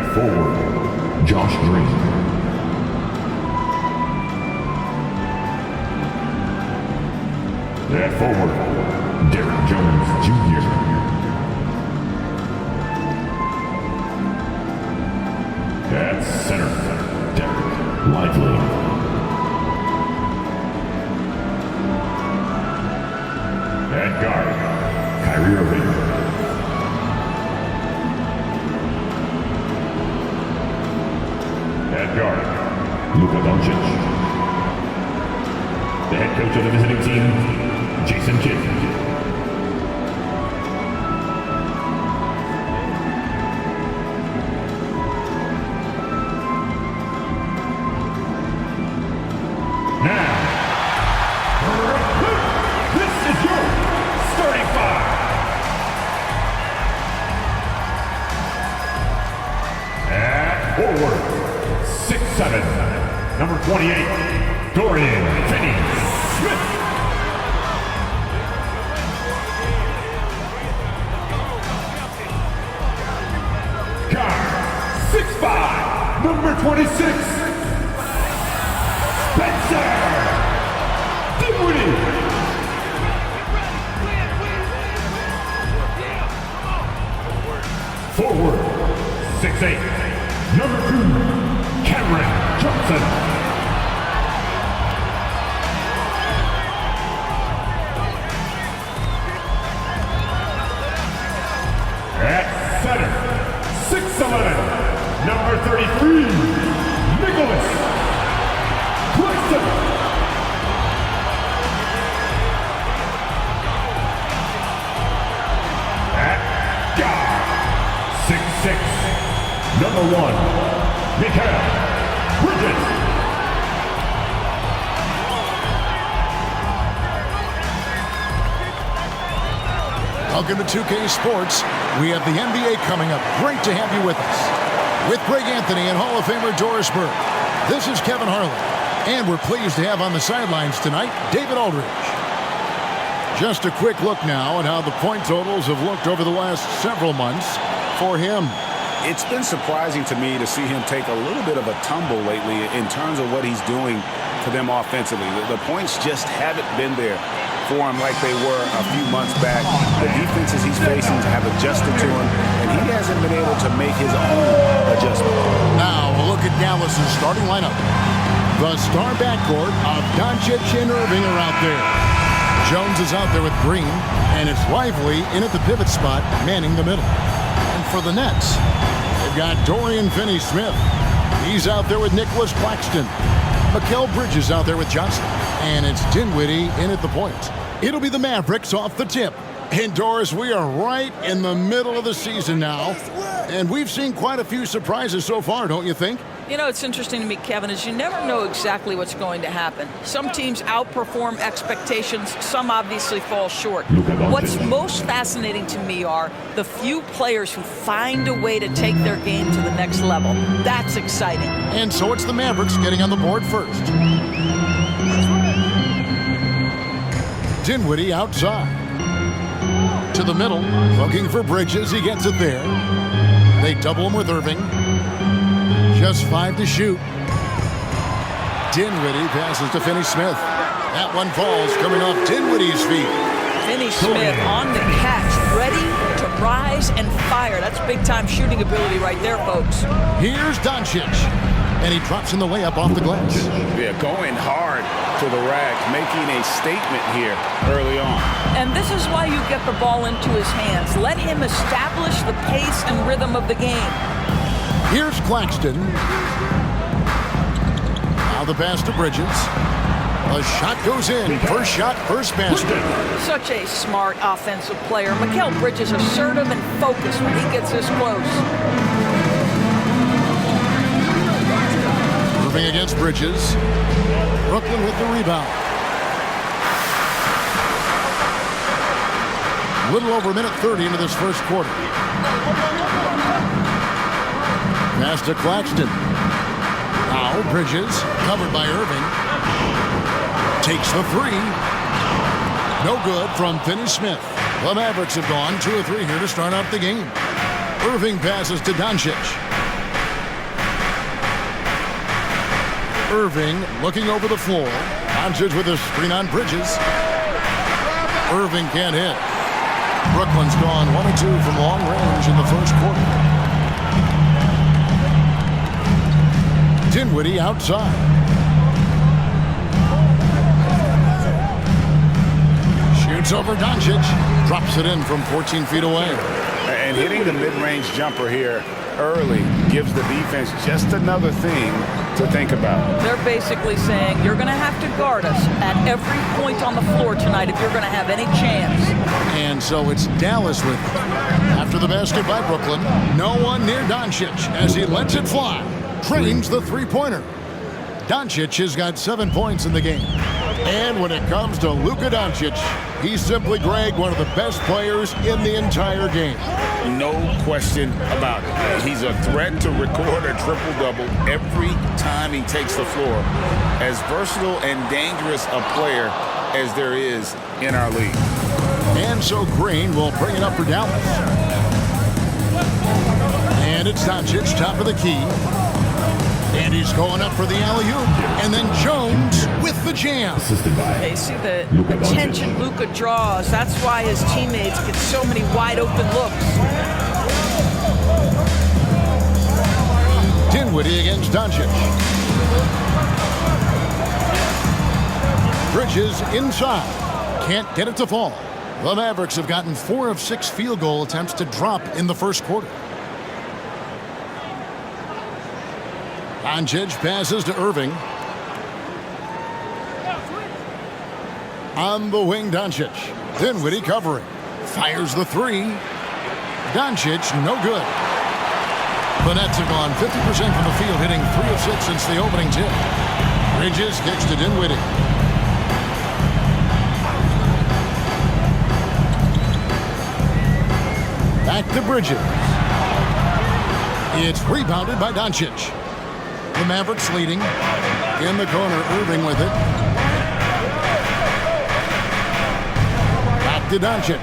At forward, Josh Green. At forward, Derek Jones Jr. At center, Derek Lively. At guard, Kyrie Irving. At guard, Luka Doncic. The head coach of the visiting team, Jason Kidd. Forward, 6'7", number 28, Dorian Finney-Smith. Guard, 6'5", number 26, Spencer Dinwiddie. Forward, 6'8", number 2, Cameron Johnson. At center, 6'11", number 33, Nicholas Claxton. At guard, 6'6", number 1, Mikal Bridges. Welcome to 2K Sports. We have the NBA coming up. Great to have you with us. With Greg Anthony and Hall of Famer Doris Burke, this is Kevin Harlan. And we're pleased to have on the sidelines tonight, David Aldridge. Just a quick look now at how the point totals have looked over the last several months for him. It's been surprising to me to see him take a little bit of a tumble lately in terms of what he's doing for them offensively. The points just haven't been there for him like they were a few months back. The defenses he's facing have adjusted to him, and he hasn't been able to make his own adjustment. Now we'll look at Dallas's starting lineup. The star backcourt of Doncic and Irving are out there. Jones is out there with Green, and it's Lively in at the pivot spot, manning the middle. And for the Nets, they've got Dorian Finney-Smith. He's out there with Nicholas Claxton. Mikal Bridges out there with Johnson. And it's Dinwiddie in at the point. It'll be the Mavericks off the tip. And Doris, we are right in the middle of the season now. And we've seen quite a few surprises so far, don't you think? You know, it's interesting to me, Kevin, is you never know exactly what's going to happen. Some teams outperform expectations. Some obviously fall short. What's most fascinating to me are the few players who find a way to take their game to the next level. That's exciting. And so it's the Mavericks getting on the board first. Dinwiddie outside. To the middle, looking for Bridges. He gets it there. They double him with Irving. Just 5 to shoot. Dinwiddie passes to Finney-Smith. That one falls, coming off Dinwiddie's feet. Finney-Smith on the catch, ready to rise and fire. That's big-time shooting ability right there, folks. Here's Doncic. And he drops in the layup off the glass. Yeah, going hard to the rack, making a statement here early on. And this is why you get the ball into his hands. Let him establish the pace and rhythm of the game. Here's Claxton. Now the pass to Bridges. A shot goes in. First shot, first basket. Such a smart offensive player. Mikal Bridges assertive and focused when he gets this close. Moving against Bridges. Brooklyn with the rebound. A little over a minute 30 into this first quarter. Pass to Claxton. Now Bridges, covered by Irving. Takes the three. No good from Finney-Smith. The Mavericks have gone 2 of 3 here to start out the game. Irving passes to Doncic. Irving looking over the floor. Doncic with a screen on Bridges. Irving can't hit. Brooklyn's gone 1 of 2 from long range in the first quarter. Dinwiddie outside. Shoots over Doncic. Drops it in from 14 feet away. And hitting the mid-range jumper here early gives the defense just another thing to think about. They're basically saying you're going to have to guard us at every point on the floor tonight if you're going to have any chance. And so it's Dallas with it. After the basket by Brooklyn, no one near Doncic as he lets it fly. Trains the three-pointer. Doncic has got 7 points in the game. And when it comes to Luka Doncic, he's simply, Greg, one of the best players in the entire game. No question about it. He's a threat to record a triple-double every time he takes the floor. As versatile and dangerous a player as there is in our league. And so Green will bring it up for Dallas. And it's Doncic, top of the key. And he's going up for the alley-oop. And then Jones with the jam. They see the attention Luka draws. That's why his teammates get so many wide-open looks. Dinwiddie against Doncic. Bridges inside. Can't get it to fall. The Mavericks have gotten 4 of 6 field goal attempts to drop in the first quarter. Doncic passes to Irving. On the wing, Doncic. Dinwiddie covering. Fires the three. Doncic, no good. The Nets have gone 50% from the field, hitting 3 of 6 since the opening tip. Bridges kicks to Dinwiddie. Back to Bridges. It's rebounded by Doncic. The Mavericks leading. In the corner, Irving with it. Back to Doncic.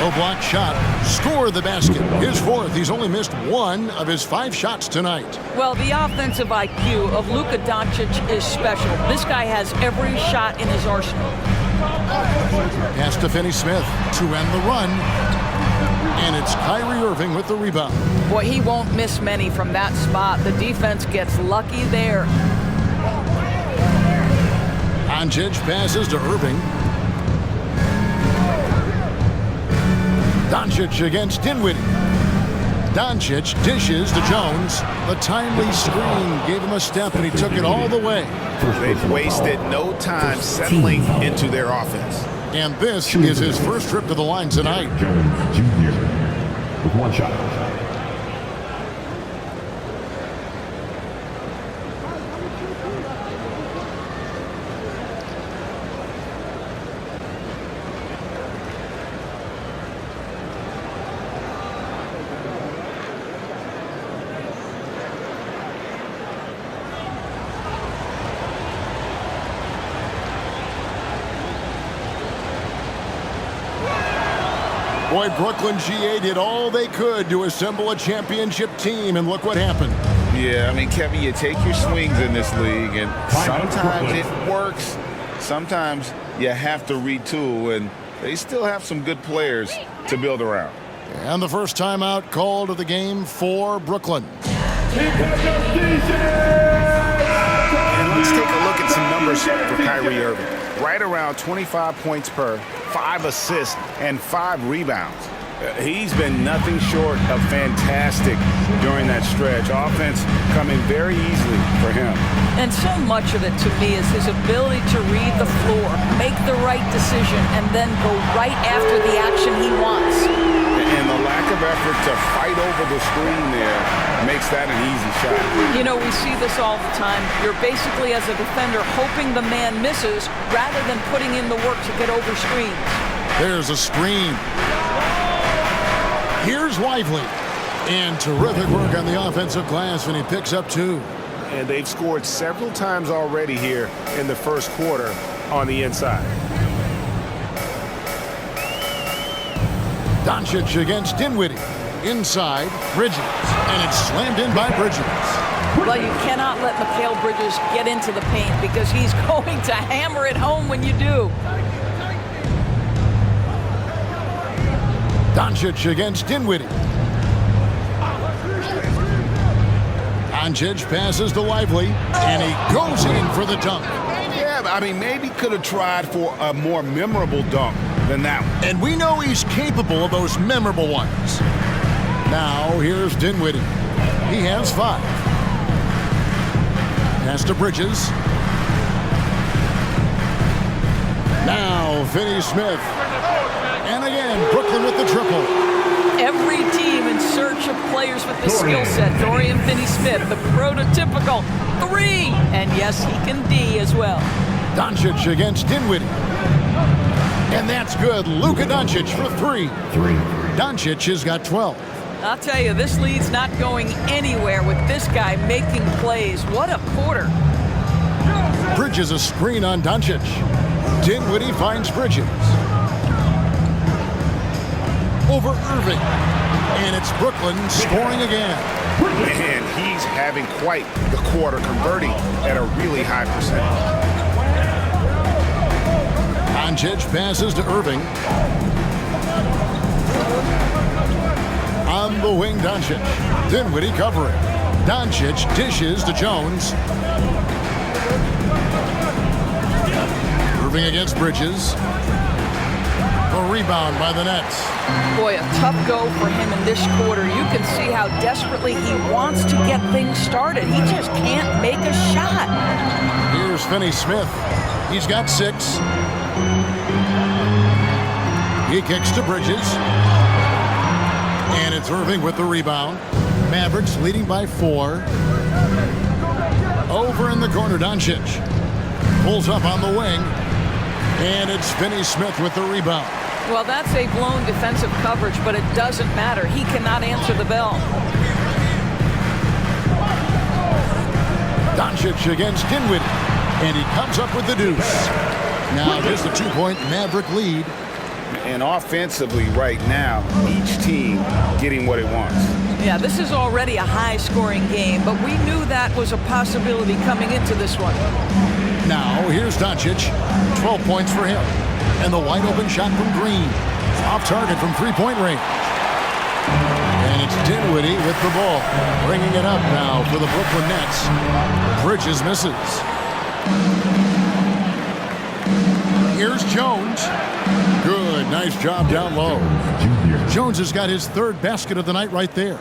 No block shot. Score the basket. His 4th. He's only missed 1 of his 5 shots tonight. Well, the offensive IQ of Luka Doncic is special. This guy has every shot in his arsenal. Pass to Finney-Smith to end the run. And it's Kyrie Irving with the rebound. Boy, he won't miss many from that spot. The defense gets lucky there. Doncic passes to Irving. Doncic against Dinwiddie. Doncic dishes to Jones. The timely screen gave him a step, and he took it all the way. They've wasted no time settling into their offense. And this is his first trip to the line tonight. Jones Jr. with 1 shot. Boy, Brooklyn GA did all they could to assemble a championship team, and look what happened. Yeah, I mean, Kevin, you take your swings in this league, and sometimes it works. Sometimes you have to retool, and they still have some good players to build around. And the first timeout called of the game for Brooklyn. And let's take a look at some numbers for Kyrie Irving. Right around 25 points per, 5 assists, and 5 rebounds. He's been nothing short of fantastic during that stretch. Offense coming very easily for him. And so much of it, to me, is his ability to read the floor, make the right decision, and then go right after the action he wants. And the lack of effort to fight over the screen there makes that an easy shot. You know, we see this all the time. You're basically, as a defender, hoping the man misses rather than putting in the work to get over screens. There's a screen. Here's Lively. And terrific work on the offensive glass, and he picks up 2. And they've scored several times already here in the first quarter on the inside. Doncic against Dinwiddie. inside Bridges, and it's slammed in by Bridges. Well, you cannot let Mikal Bridges get into the paint because he's going to hammer it home when you do. Doncic against Dinwiddie. Doncic passes to Lively, and he goes in for the dunk. Yeah, I mean, maybe could have tried for a more memorable dunk than that one. And we know he's capable of those memorable ones. Now, here's Dinwiddie. He has 5. Pass to Bridges. Now, Finney-Smith. And again, Brooklyn with the triple. Every team in search of players with the skill set. Dorian Finney-Smith, the prototypical 3. And yes, he can D as well. Doncic against Dinwiddie. And that's good. Luka Doncic for 3. Doncic has got 12. I'll tell you, this lead's not going anywhere with this guy making plays. What a quarter. Bridges a screen on Doncic. Dinwiddie finds Bridges. Over Irving. And it's Brooklyn scoring again. Man, he's having quite the quarter, converting at a really high percentage. Doncic passes to Irving. On the wing, Doncic. Dinwiddie covering. Doncic dishes to Jones. Irving against Bridges. A rebound by the Nets. Boy, a tough go for him in this quarter. You can see how desperately he wants to get things started. He just can't make a shot. Here's Finney-Smith. He's got 6. He kicks to Bridges. And it's Irving with the rebound. Mavericks leading by 4. Over in the corner, Doncic. Pulls up on the wing. And it's Finney-Smith with the rebound. Well, that's a blown defensive coverage, but it doesn't matter. He cannot answer the bell. Doncic against Dinwiddie. And he comes up with the deuce. Now here's the 2-point Maverick lead. And offensively right now, each team getting what it wants. Yeah, this is already a high-scoring game, but we knew that was a possibility coming into this one. Now, here's Doncic. 12 points for him. And the wide-open shot from Green. Off target from 3-point range. And it's Dinwiddie with the ball. Bringing it up now for the Brooklyn Nets. Bridges misses. Here's Jones. Good, nice job down low. Jones has got his 3rd basket of the night right there.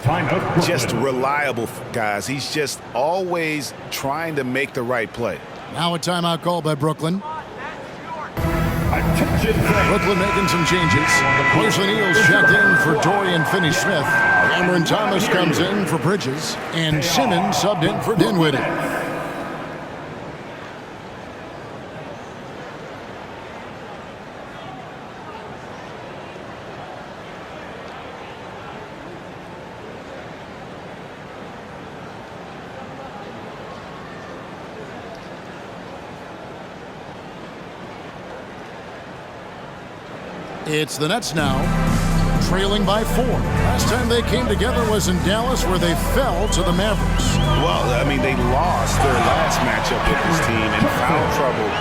Just reliable, guys. He's just always trying to make the right play. Now a timeout call by Brooklyn. Attention, Brooklyn making some changes. Wesley Neal's checked in for Dorian Finney-Smith. Cameron Thomas comes in for Bridges. And Simmons subbed in for Dinwiddie. It's the Nets now, trailing by 4. Last time they came together was in Dallas, where they fell to the Mavericks. Well, I mean, they lost their last matchup with this team, and foul trouble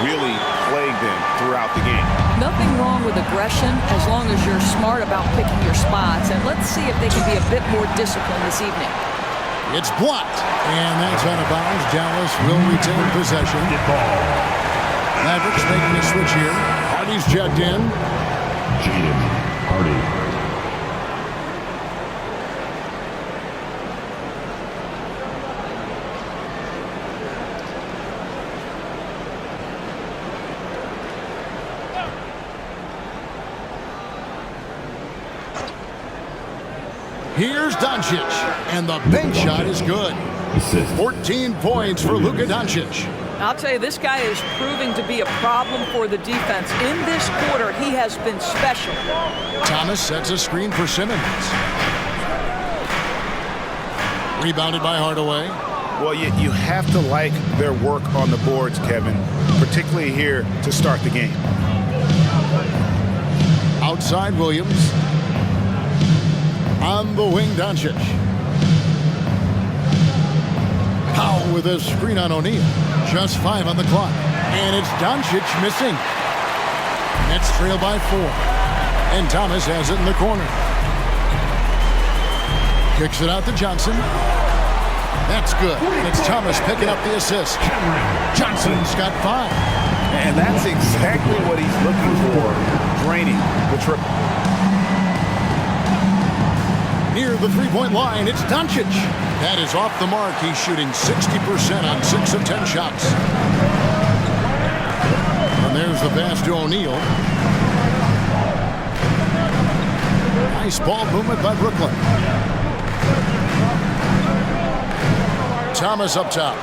really plagued them throughout the game. Nothing wrong with aggression as long as you're smart about picking your spots. And let's see if they can be a bit more disciplined this evening. It's blocked, and that's out of bounds. Dallas will retain possession. Mavericks making a switch here. Hardy's checked in. Hardy. Here's Doncic, and the bank shot is good. 14 points for Luka Doncic. I'll tell you, this guy is proving to be a problem for the defense. In this quarter, he has been special. Thomas sets a screen for Simmons. Rebounded by Hardaway. Well, you have to like their work on the boards, Kevin, particularly here to start the game. Outside Williams. On the wing, Doncic. Powell with a screen on O'Neal. Just 5 on the clock. And it's Doncic missing. Nets trail by 4. And Thomas has it in the corner. Kicks it out to Johnson. That's good. It's Thomas picking up the assist. Johnson's got 5. And that's exactly what he's looking for. Draining the triple. Near the three-point line, it's Doncic. That is off the mark. He's shooting 60% on 6 of 10 shots. And there's the pass to O'Neal. Nice ball movement by Brooklyn. Thomas up top.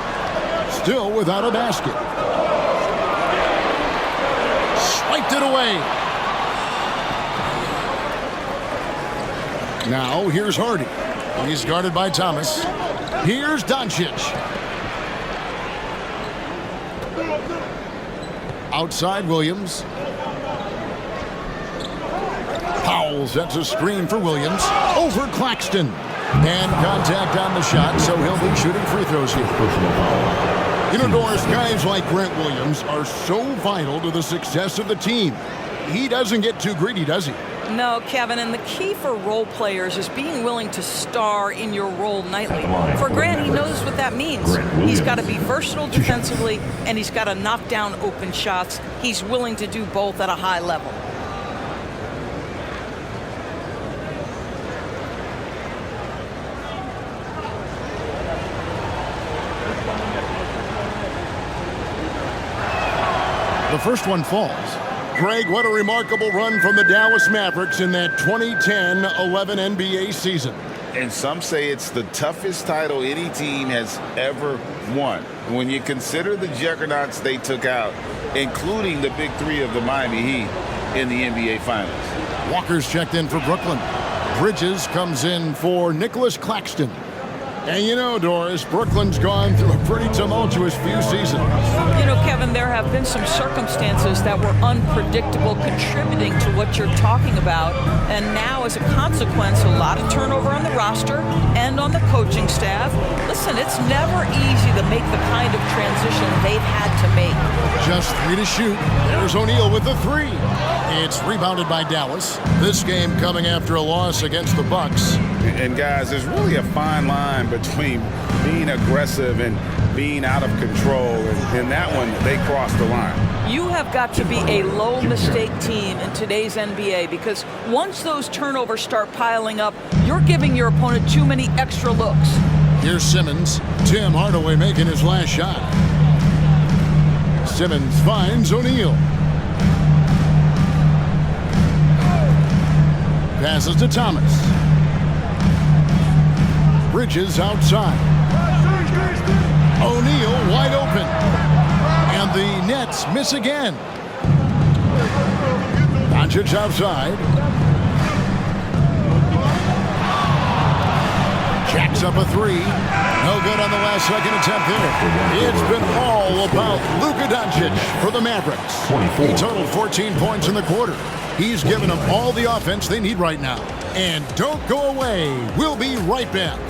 Still without a basket. Swiped it away. Now here's Hardy. He's guarded by Thomas. Here's Doncic. Outside Williams. Powell sets a screen for Williams. Over Claxton. And contact on the shot, so he'll be shooting free throws here. You know, Doris, guys like Grant Williams are so vital to the success of the team. He doesn't get too greedy, does he? No, Kevin, and the key for role players is being willing to star in your role nightly. For Grant, he knows what that means. He's got to be versatile defensively, and he's got to knock down open shots. He's willing to do both at a high level. The first one falls. Greg, what a remarkable run from the Dallas Mavericks in that 2010-11 NBA season. And some say it's the toughest title any team has ever won. When you consider the juggernauts they took out, including the big 3 of the Miami Heat in the NBA Finals. Walker's checked in for Brooklyn. Bridges comes in for Nicholas Claxton. And you know, Doris, Brooklyn's gone through a pretty tumultuous few seasons. You know, Kevin, there have been some circumstances that were unpredictable contributing to what you're talking about. And now, as a consequence, a lot of turnover on the roster and on the coaching staff. Listen, it's never easy to make the kind of transition they've had to make. Just 3 to shoot. There's O'Neal with the 3. It's rebounded by Dallas. This game coming after a loss against the Bucks. And guys, there's really a fine line between being aggressive and being out of control. And in that one, they crossed the line. You have got to be a low mistake team in today's NBA, because once those turnovers start piling up, you're giving your opponent too many extra looks. Here's Simmons. Tim Hardaway making his last shot. Simmons finds O'Neal. Passes to Thomas. Bridges outside. O'Neal wide open. And the Nets miss again. Doncic outside. Jacks up a 3. No good on the last second attempt there. It's been all about Luka Doncic for the Mavericks. He totaled 14 points in the quarter. He's given them all the offense they need right now. And don't go away. We'll be right back.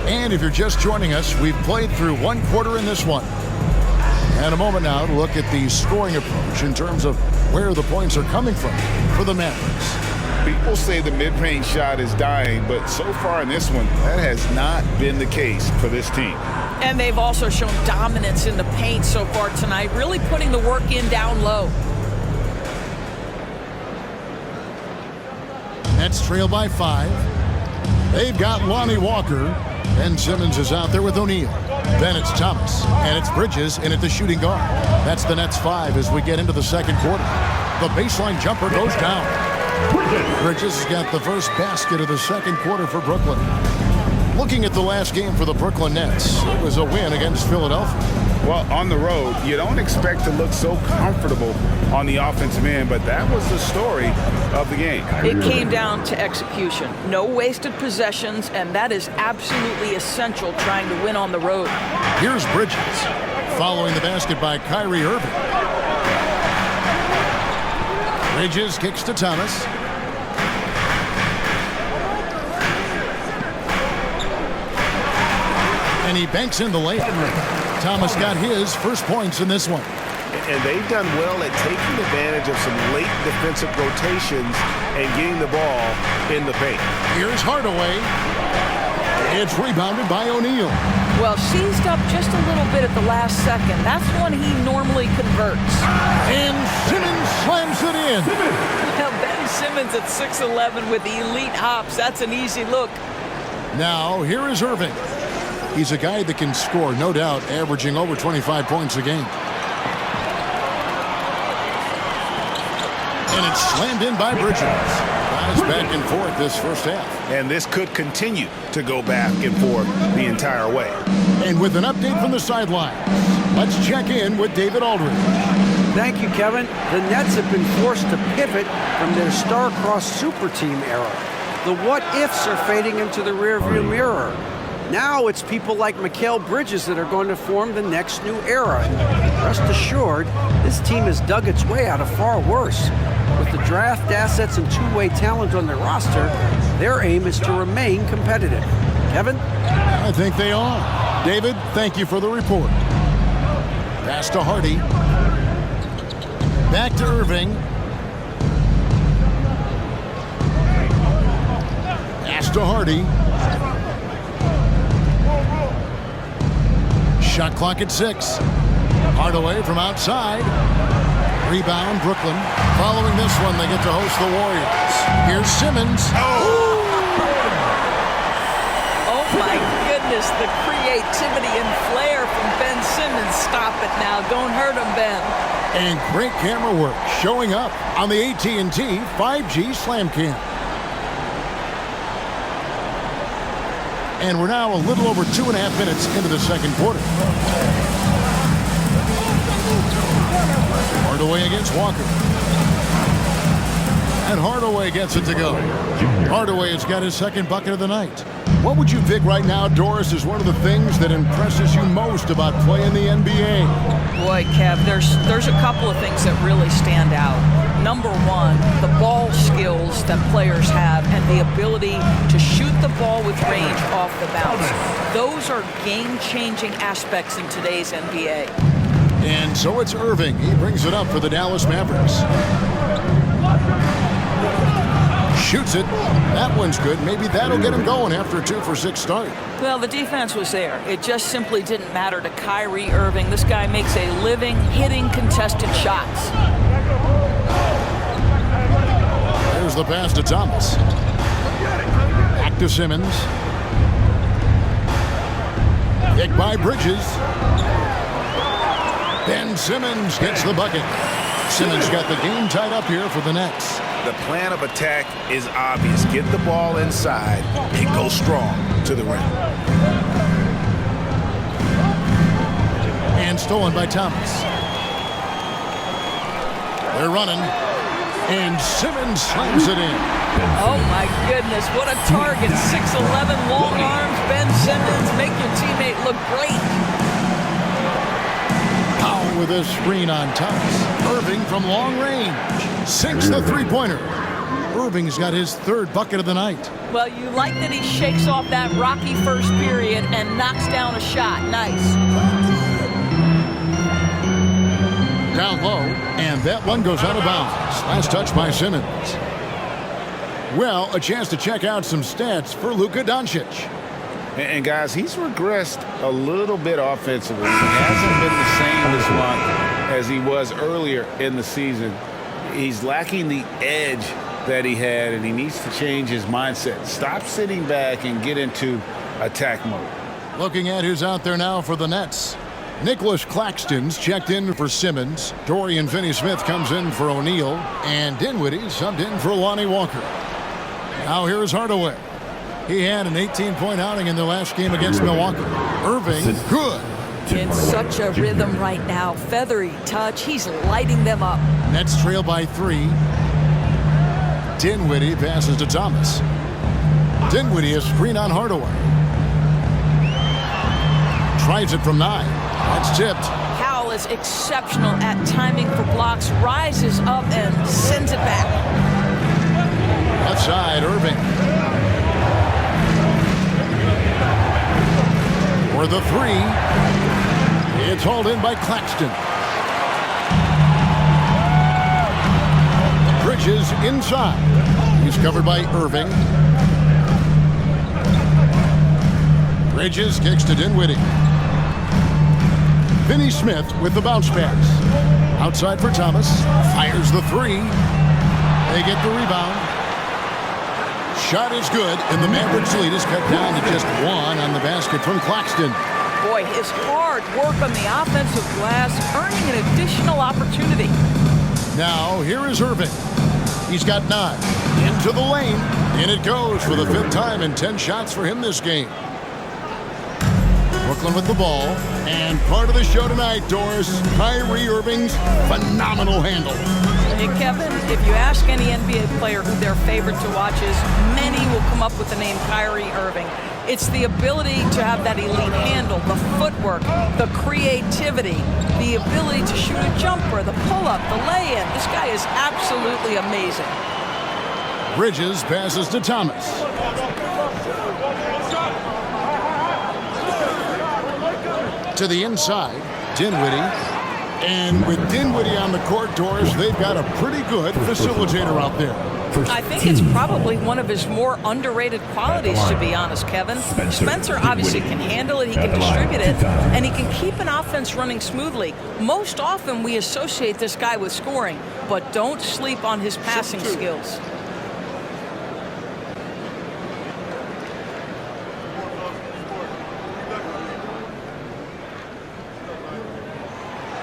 And if you're just joining us, we've played through 1 quarter in this one. And a moment now to look at the scoring approach in terms of where the points are coming from for the Mavericks. People say the mid-range shot is dying, but so far in this one, that has not been the case for this team. And they've also shown dominance in the paint so far tonight, really putting the work in down low. Nets trail by 5. They've got Lonnie Walker. Ben Simmons is out there with O'Neal. Then it's Thomas, and it's Bridges in at the shooting guard. That's the Nets 5 as we get into the second quarter. The baseline jumper goes down. Bridges has got the first basket of the second quarter for Brooklyn. Looking at the last game for the Brooklyn Nets, it was a win against Philadelphia. Well, on the road, you don't expect to look so comfortable on the offensive end, but that was the story of the game. It came down to execution. No wasted possessions, and that is absolutely essential trying to win on the road. Here's Bridges, following the basket by Kyrie Irving. Bridges kicks to Thomas. And he banks in the layup. Thomas got his first points in this one. And they've done well at taking advantage of some late defensive rotations and getting the ball in the paint. Here's Hardaway. It's rebounded by O'Neal. Well, seized up just a little bit at the last second. That's when he normally converts. And Simmons slams it in. Now, Ben Simmons at 6'11" with elite hops. That's an easy look. Now, here is Irving. He's a guy that can score, no doubt, averaging over 25 points a game. And it's slammed in by Bridges. Guys back and forth this first half. And this could continue to go back and forth the entire way. And with an update from the sideline, let's check in with David Aldridge. Thank you, Kevin. The Nets have been forced to pivot from their star-crossed super team era. The what-ifs are fading into the rearview mirror. Now it's people like Mikal Bridges that are going to form the next new era. Rest assured, this team has dug its way out of far worse. With the draft assets and two-way talent on their roster, their aim is to remain competitive. Kevin? I think they are. David, thank you for the report. Pass to Hardy. Back to Irving. Pass to Hardy. Shot clock at 6. Hardaway from outside. Rebound, Brooklyn. Following this one, they get to host the Warriors. Here's Simmons. Oh, my goodness, the creativity and flair from Ben Simmons. Stop it now. Don't hurt him, Ben. And great camera work showing up on the AT&T 5G Slam Cam. And we're now a little over 2.5 minutes into the second quarter. Hardaway against Walker. And Hardaway gets it to go. Hardaway has got his second bucket of the night. What would you pick right now, Doris, is one of the things that impresses you most about playing the NBA? Boy, Kev, there's a couple of things that really stand out. Number one, the ball skills that players have and the ability to shoot the ball with range off the bounce. Those are game-changing aspects in today's NBA. And so it's Irving. He brings it up for the Dallas Mavericks. Shoots it. That one's good. Maybe that'll get him going after a 2-for-6 start. Well, the defense was there. It just simply didn't matter to Kyrie Irving. This guy makes a living hitting contested shots. There's the pass to Thomas. Back to Simmons. Picked by Bridges. Ben Simmons gets the bucket. Simmons got the game tied up here for the Nets. The plan of attack is obvious. Get the ball inside and go strong to the rim. And stolen by Thomas. They're running. And Simmons slams it in. Oh, my goodness. What a target. 6'11", long arms. Ben Simmons, make your teammate look great. Powell with a screen on Thomas. Irving from long range sinks the three-pointer. Irving's got his third bucket of the night. Well, you like that he shakes off that rocky first period and knocks down a shot. Nice. Down low, and that one goes out of bounds. Last touch by Simmons. Well, a chance to check out some stats for Luka Doncic. And guys, he's regressed a little bit offensively. He hasn't been the same this month as he was earlier in the season. He's lacking the edge that he had, and he needs to change his mindset. Stop sitting back and get into attack mode. Looking at who's out there now for the Nets. Nicholas Claxton's checked in for Simmons. Dorian Finney-Smith comes in for O'Neal. And Dinwiddie subbed in for Lonnie Walker. Now here's Hardaway. He had an 18-point outing in their last game against Milwaukee. Irving, good. In such a rhythm right now. Feathery touch. He's lighting them up. Nets trail by 3. Dinwiddie passes to Thomas. Dinwiddie a screen on Hardaway. Tries it from 9. That's tipped. Powell is exceptional at timing for blocks. Rises up and sends it back. Left side, Irving. For the 3. It's hauled in by Claxton. Bridges inside. He's covered by Irving. Bridges kicks to Dinwiddie. Finney-Smith with the bounce pass. Outside for Thomas. Fires the 3. They get the rebound. Shot is good, and the Mavericks lead is cut down to just 1 on the basket from Claxton. Boy, his hard work on the offensive glass, earning an additional opportunity. Now, here is Irving. He's got 9. Into the lane. And it goes for the 5th time and 10 shots for him this game. Brooklyn with the ball. And part of the show tonight, Doris, Kyrie Irving's phenomenal handle. Hey, Kevin, if you ask any NBA player who their favorite to watch is, many will come up with the name Kyrie Irving. It's the ability to have that elite handle, the footwork, the creativity, the ability to shoot a jumper, the pull-up, the lay-in. This guy is absolutely amazing. Bridges passes to Thomas. To the inside, Dinwiddie. And with Dinwiddie on the court, Doris, they've got a pretty good facilitator out there. I think it's probably one of his more underrated qualities, to be honest, Kevin. Spencer obviously can handle it, he can distribute it, and he can keep an offense running smoothly. Most often we associate this guy with scoring, but don't sleep on his passing skills.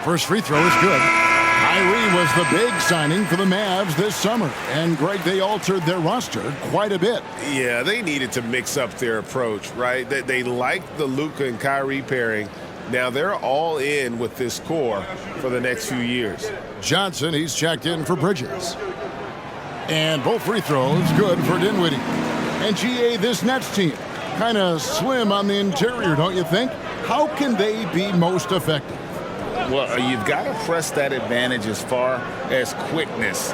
First free throw is good. Kyrie was the big signing for the Mavs this summer. And, Greg, they altered their roster quite a bit. Yeah, they needed to mix up their approach, right? They liked the Luka and Kyrie pairing. Now they're all in with this core for the next few years. Johnson, he's checked in for Bridges. And both free throws good for Dinwiddie. And, GA, this Nets team, kind of slim on the interior, don't you think? How can they be most effective? Well, you've got to press that advantage as far as quickness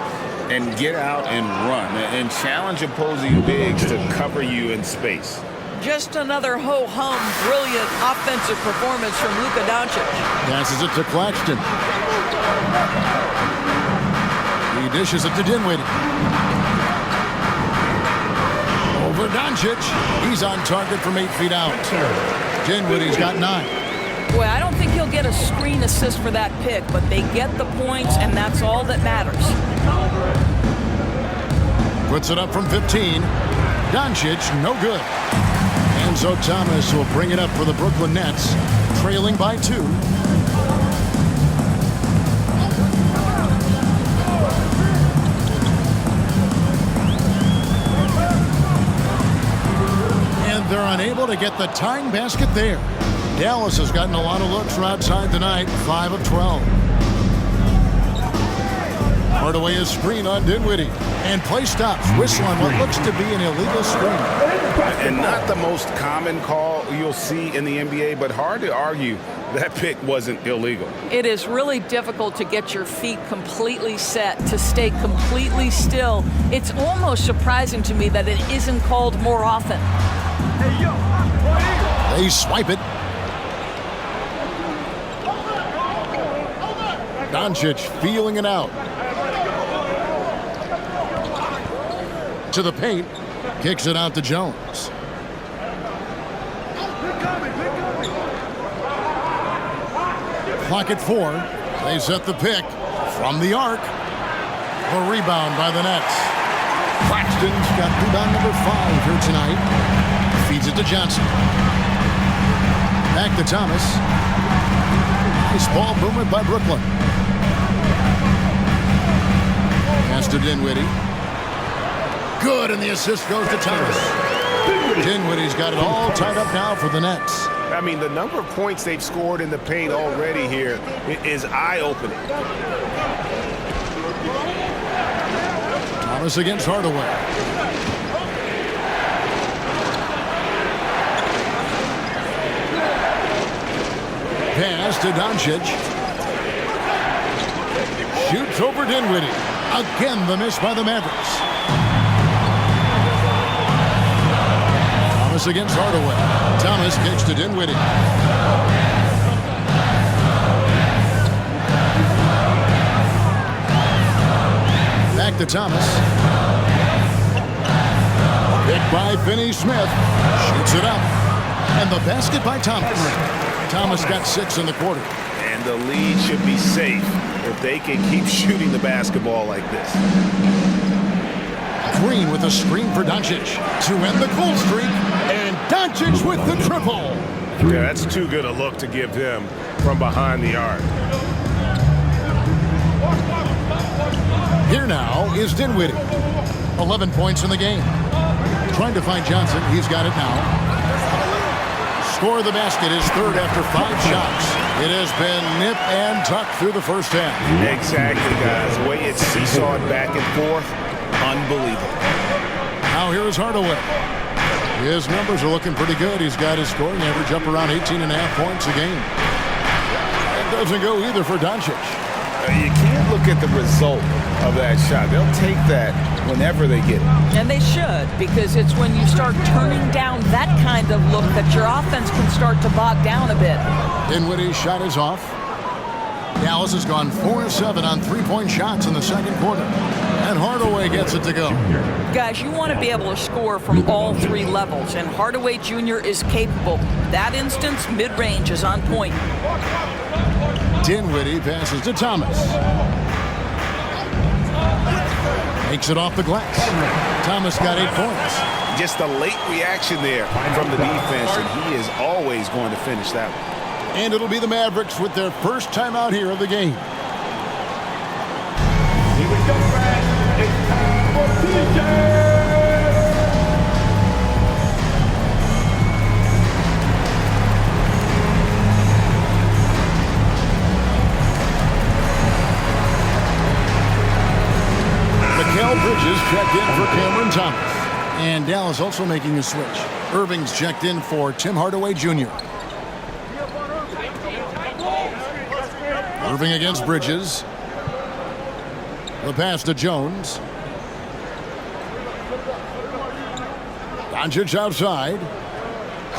and get out and run and challenge opposing bigs to cover you in space. Just another ho-hum, brilliant offensive performance from Luka Doncic. Passes it to Claxton. He dishes it to Dinwiddie. Over Doncic. He's on target from 8 feet out. Dinwiddie's got 9. Boy, I don't think he'll get a screen assist for that pick, but they get the points, and that's all that matters. Puts it up from 15. Doncic, no good. And so Thomas will bring it up for the Brooklyn Nets, trailing by 2. And they're unable to get the tying basket there. Dallas has gotten a lot of looks from outside tonight, 5 of 12. Hardaway is screen on Dinwiddie. And play stops. Whistle on what looks to be an illegal screen. And not the most common call you'll see in the NBA, but hard to argue that pick wasn't illegal. It is really difficult to get your feet completely set, to stay completely still. It's almost surprising to me that it isn't called more often. They swipe it. Doncic feeling it out. To the paint. Kicks it out to Jones. Clock at 4. They set the pick from the arc. The rebound by the Nets. Claxton's got rebound number 5 here tonight. Feeds it to Johnson. Back to Thomas. Nice ball movement by Brooklyn. Pass to Dinwiddie. Good, and the assist goes to Thomas. Dinwiddie's got it all tied up now for the Nets. I mean, the number of points they've scored in the paint already here is eye-opening. Thomas against Hardaway. Pass to Doncic. Shoots over Dinwiddie. Again, the miss by the Mavericks. Thomas against Hardaway. Thomas kicks to Dinwiddie. Back to Thomas. Picked by Finney-Smith. Shoots it up. And the basket by Thomas. Thomas got 6 in the quarter. And the lead should be safe if they can keep shooting the basketball like this. Green with a screen for Doncic to end the cold streak. And Doncic with the triple. Yeah, that's too good a look to give him from behind the arc. Here now is Dinwiddie. 11 points in the game. Trying to find Johnson. He's got it now. Score of the basket is third after 5 shots. It has been nip and tuck through the first half. Exactly, guys. The way it's seesawed back and forth, unbelievable. Now here is Hardaway. His numbers are looking pretty good. He's got his scoring average up around 18.5 points a game. It doesn't go either for Doncic. You can't look at the result of that shot. They'll take that whenever they get it. And they should, because it's when you start turning down that kind of look that your offense can start to bog down a bit. Dinwiddie's shot is off. Dallas has gone 4 of 7 on 3-point shots in the second quarter. And Hardaway gets it to go. Guys, you want to be able to score from all 3 levels, and Hardaway Jr. is capable. That instance, mid-range is on point. Dinwiddie passes to Thomas. Makes it off the glass. Thomas got 8 points. Just a late reaction there from the defense, and he is always going to finish that one. And it'll be the Mavericks with their first timeout here of the game. Here we go, Brad. It's time for DJ. Bridges checked in for Cameron Thomas. And Dallas also making a switch. Irving's checked in for Tim Hardaway Jr. Irving against Bridges. The pass to Jones. Doncic outside.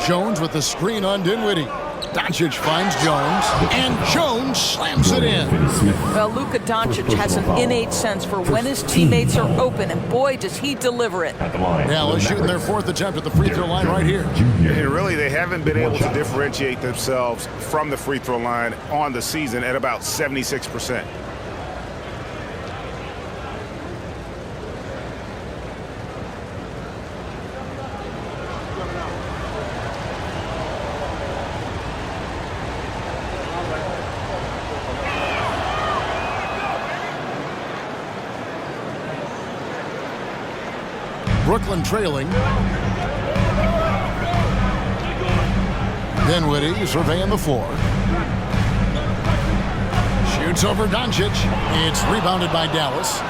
Jones with the screen on Dinwiddie. Doncic finds Jones, and Jones slams it in. Well, Luka Doncic has an innate sense for when his teammates are open, and boy, does he deliver it. Dallas shooting their 4th attempt at the free throw line right here. And really, they haven't been able to differentiate themselves from the free throw line on the season at about 76%. Brooklyn trailing. Dinwiddie surveying the floor. Shoots over Doncic. It's rebounded by Dallas.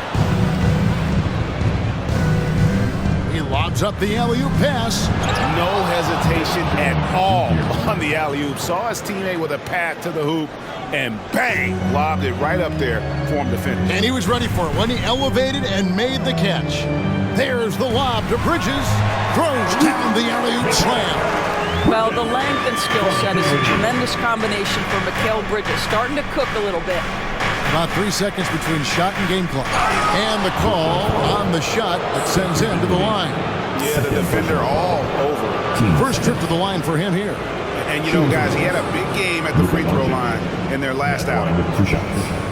He lobs up the alley-oop pass. No hesitation at all on the alley-oop. Saw his teammate with a path to the hoop, and bang, lobbed it right up there for him to finish. And he was ready for it when he elevated and made the catch. There's the lob to Bridges. Throws down the alley-oop slam. Well, the length and skill set is a tremendous combination for Mikal Bridges. Starting to cook a little bit. About 3 seconds between shot and game clock. And the call on the shot that sends him to the line. Yeah, the defender all over. First trip to the line for him here. And, you know, guys, he had a big game at the free throw line in their last outing. 2 shots.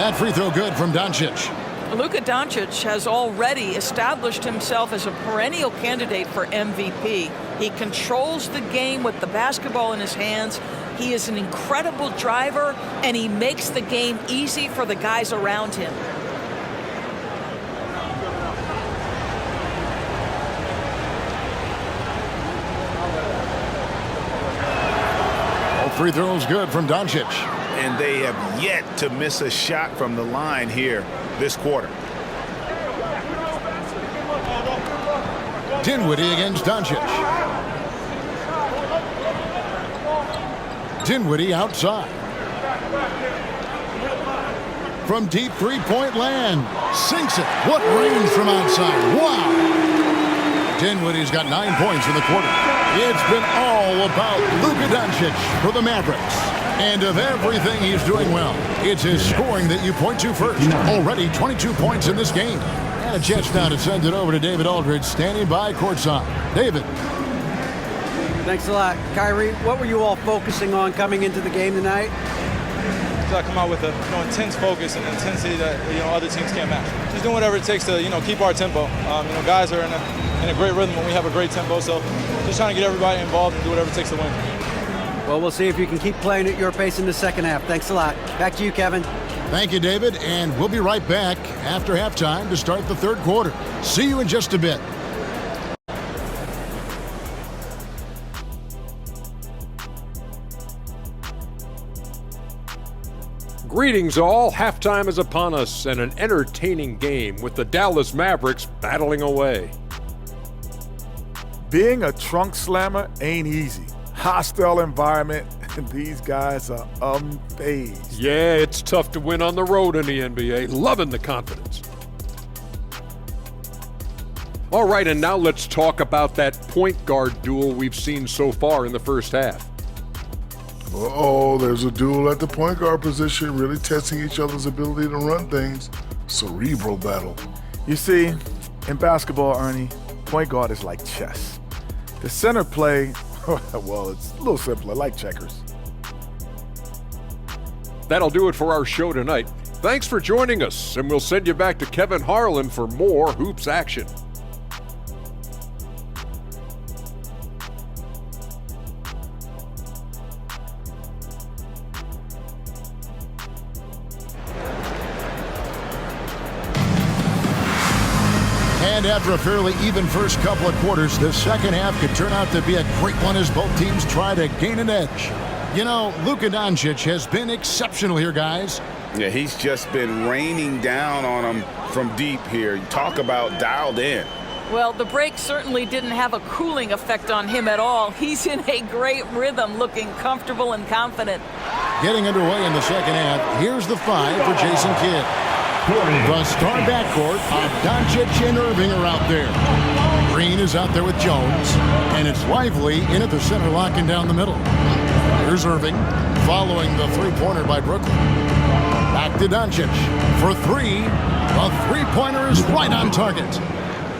That free throw good from Doncic. Luka Doncic has already established himself as a perennial candidate for MVP. He controls the game with the basketball in his hands. He is an incredible driver, and he makes the game easy for the guys around him. All free throws good from Doncic. And they have yet to miss a shot from the line here this quarter. Dinwiddie against Doncic. Dinwiddie outside. From deep three-point land. Sinks it. What range from outside. Wow. Dinwiddie's got 9 points in the quarter. It's been all about Luka Doncic for the Mavericks. And of everything he's doing well, it's his scoring that you point to first. Already 22 points in this game. And a chance now to send it over to David Aldridge, standing by courtside. David. Thanks a lot. Kyrie, what were you all focusing on coming into the game tonight? So I come out with a intense focus and intensity that other teams can't match. Just doing whatever it takes to keep our tempo. Guys are in a great rhythm when we have a great tempo. So just trying to get everybody involved and do whatever it takes to win. Well, we'll see if you can keep playing at your pace in the second half. Thanks a lot. Back to you, Kevin. Thank you, David. And we'll be right back after halftime to start the third quarter. See you in just a bit. Greetings all, halftime is upon us and an entertaining game with the Dallas Mavericks battling away. Being a trunk slammer ain't easy. Hostile environment, and these guys are unfazed. Yeah, it's tough to win on the road in the NBA. Loving the confidence. All right, and now let's talk about that point guard duel we've seen so far in the first half. Uh-oh, there's a duel at the point guard position, really testing each other's ability to run things. Cerebral battle. You see, in basketball, Ernie, point guard is like chess. The center play, well, it's a little simpler, like checkers. That'll do it for our show tonight. Thanks for joining us, and we'll send you back to Kevin Harlan for more hoops action. And after a fairly even first couple of quarters, the second half could turn out to be a great one as both teams try to gain an edge. You know, Luka Doncic has been exceptional here, guys. Yeah, he's just been raining down on them from deep here. You talk about dialed in. Well, the break certainly didn't have a cooling effect on him at all. He's in a great rhythm, looking comfortable and confident. Getting underway in the second half, here's the five for Jason Kidd. The star backcourt of Doncic and Irving are out there. Green is out there with Jones, and it's Lively in at the center, locking down the middle. Here's Irving, following the three-pointer by Brooklyn. Back to Doncic for three. The three-pointer is right on target.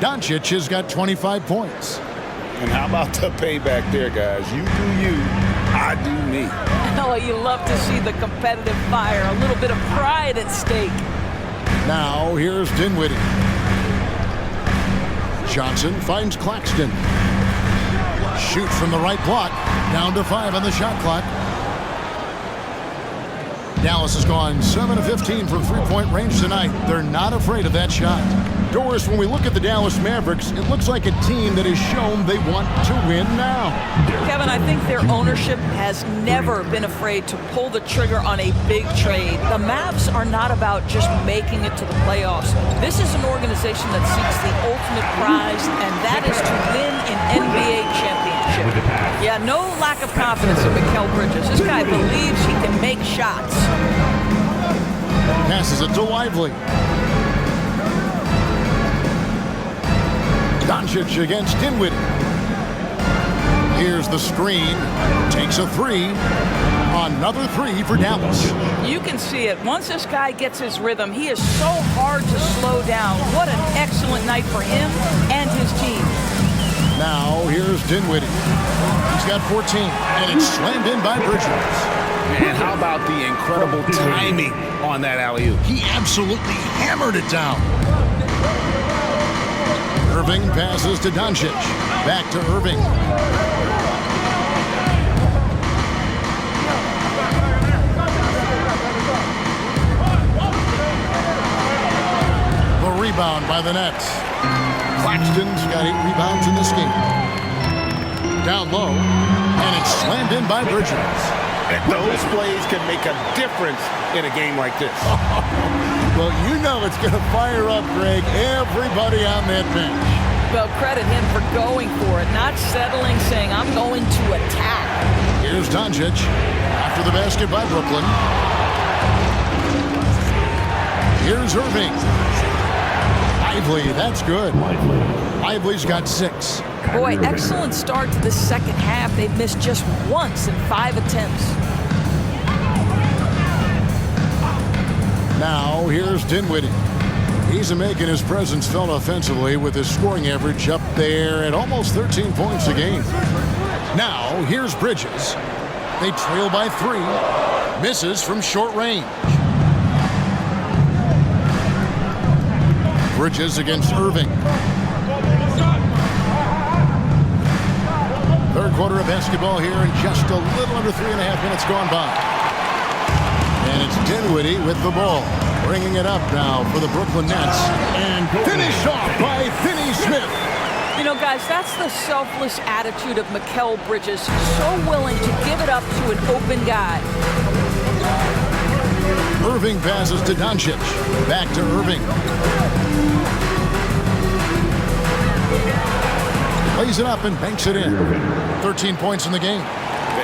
Doncic has got 25 points. And how about the payback there, guys? You do you, I do me. Oh, you love to see the competitive fire, a little bit of pride at stake. Now, here's Dinwiddie. Johnson finds Claxton. Shoots from the right block. Down to 5 on the shot clock. Dallas has gone 7 of 15 from three-point range tonight. They're not afraid of that shot. Doris, when we look at the Dallas Mavericks, it looks like a team that has shown they want to win now. Kevin, I think their ownership has never been afraid to pull the trigger on a big trade. The Mavs are not about just making it to the playoffs. This is an organization that seeks the ultimate prize, and that is to win an NBA championship. Yeah, no lack of confidence in Mikal Bridges. This guy believes he can make shots. Passes it to Lively. Doncic against Dinwiddie. Here's the screen. Takes a three. Another three for Dallas. You can see it. Once this guy gets his rhythm, he is so hard to slow down. What an excellent night for him and his team. Now, here's Dinwiddie. He's got 14, and it's slammed in by Bridges. And how about the incredible timing on that alley-oop? He absolutely hammered it down. Irving passes to Doncic. Back to Irving. The rebound by the Nets. Claxton's got 8 rebounds in this game. Down low, and it's slammed in by Bridges. And those plays can make a difference in a game like this. Well, you know it's going to fire up, Greg, everybody on that bench. Well, credit him for going for it, not settling, saying, I'm going to attack. Here's Doncic after the basket by Brooklyn. Here's Irving. Lively, that's good. Lively's got 6. Boy, excellent start to the second half. They've missed just once in 5 attempts. Now, here's Dinwiddie. He's making his presence felt offensively with his scoring average up there at almost 13 points a game. Now, here's Bridges. They trail by 3. Misses from short range. Bridges against Irving. Third quarter of basketball here, and just a little under 3.5 minutes gone by. And it's Dinwiddie with the ball, bringing it up now for the Brooklyn Nets. And finished off by Finney Smith. You know, guys, that's the selfless attitude of Mikal Bridges. So willing to give it up to an open guy. Irving passes to Doncic. Back to Irving. Lays it up and banks it in. 13 points in the game.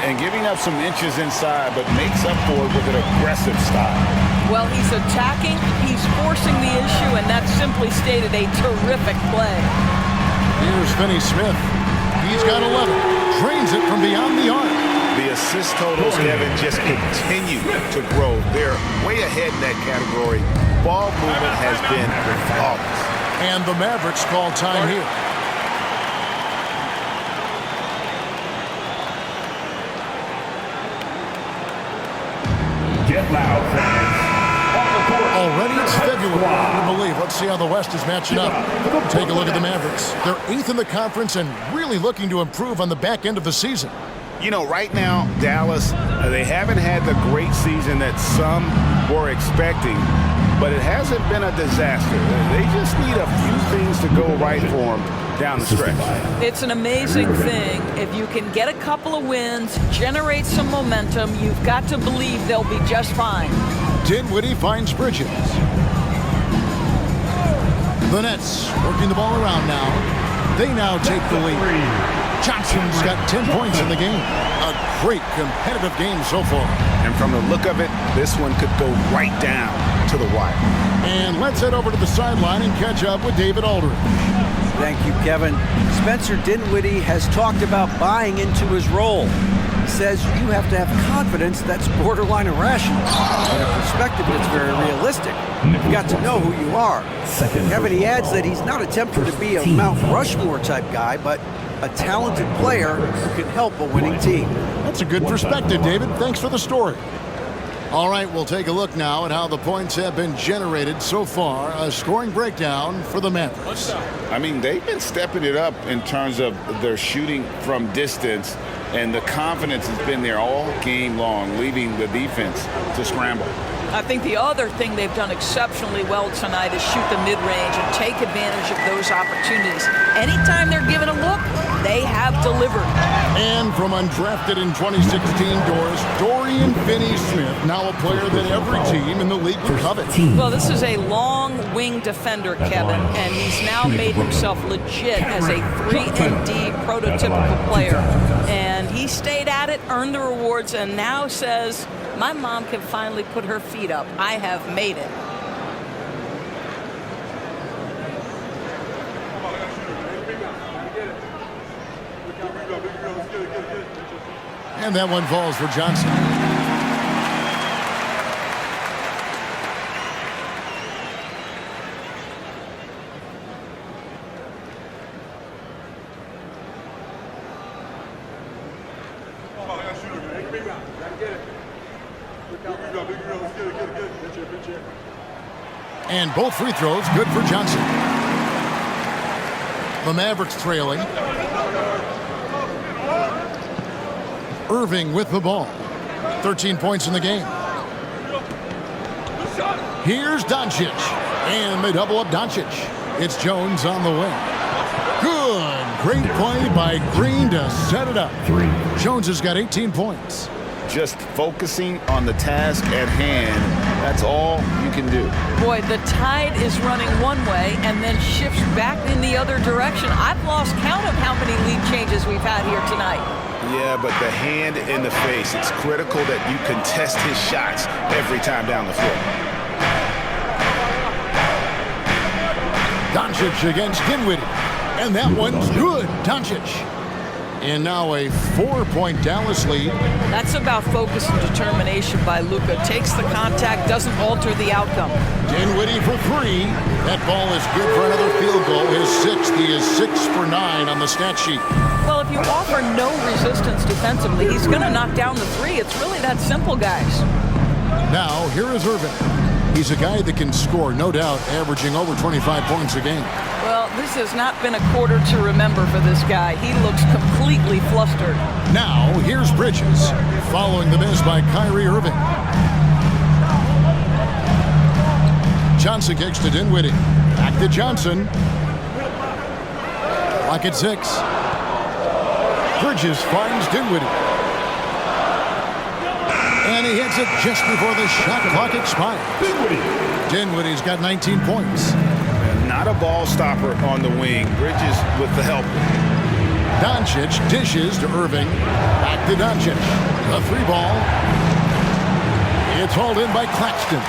And giving up some inches inside, but makes up for it with an aggressive style. Well, he's attacking, he's forcing the issue, and that's simply stated a terrific play. Here's Finney Smith. He's got 11. Drains it from beyond the arc. The assist totals, Kevin, just continue to grow. They're way ahead in that category. Ball movement has been flawless. And the Mavericks call time here. Get loud, fans. Already it's February, I believe. Let's see how the West is matching up. Take a look at the Mavericks. They're 8th in the conference and really looking to improve on the back end of the season. You know, right now, Dallas, they haven't had the great season that some were expecting, but it hasn't been a disaster. They just need a few things to go right for them down the stretch. It's an amazing thing. If you can get a couple of wins, generate some momentum, you've got to believe they'll be just fine. Dinwiddie finds Bridges. The Nets working the ball around now. They now take the lead. Johnson's got 10 points in the game. A great competitive game so far. And from the look of it, this one could go right down to the wire. And let's head over to the sideline and catch up with David Aldridge. Thank you, Kevin. Spencer Dinwiddie has talked about buying into his role. He says you have to have confidence that's borderline irrational. In a perspective that's very realistic. You've got to know who you are. Kevin, he adds that he's not attempting to be a Mount Rushmore type guy, but a talented player who can help a winning team. That's a good perspective, David. Thanks for the story. All right, we'll take a look now at how the points have been generated so far. A scoring breakdown for the Mavericks. I mean, they've been stepping it up in terms of their shooting from distance, and the confidence has been there all game long, leaving the defense to scramble. I think the other thing they've done exceptionally well tonight is shoot the mid-range and take advantage of those opportunities. Anytime they're given a look, they have delivered. And from undrafted in 2016 doors, Dorian Finney-Smith, now a player that every team in the league would covet. Well, this is a long wing defender, Kevin, and he's now made himself legit as a 3-and-D prototypical player. And he stayed at it, earned the rewards, and now says, my mom can finally put her feet up. I have made it. And that one falls for Johnson. And both free throws good for Johnson. The Mavericks trailing. Irving with the ball. 13 points in the game. Here's Doncic. And they double up Doncic. It's Jones on the wing. Good. Great play by Green to set it up. Jones has got 18 points. Just focusing on the task at hand. That's all you can do. Boy, the tide is running one way and then shifts back in the other direction. I've lost count of how many lead changes we've had here tonight. Yeah, but the hand in the face, it's critical that you contest his shots every time down the floor. Doncic against Dinwiddie. And that one's good. Doncic. And now a 4-point Dallas lead. That's about focus and determination by Luka. Takes the contact, doesn't alter the outcome. Dinwiddie for 3. That ball is good for another field goal. His 6th. He is 6 for 9 on the stat sheet. Well, if you offer no resistance defensively, he's going to knock down the 3. It's really that simple, guys. Now, here is Irving. He's a guy that can score, no doubt, averaging over 25 points a game. Well, this has not been a quarter to remember for this guy. He looks completely flustered. Now, here's Bridges, following the miss by Kyrie Irving. Johnson kicks to Dinwiddie. Back to Johnson. Clock at 6. Bridges finds Dinwiddie. And he hits it just before the shot clock expires. Dinwiddie's got 19 points. Not a ball stopper on the wing. Bridges with the help. Doncic dishes to Irving. Back to Doncic. A 3-ball. It's hauled in by Claxton.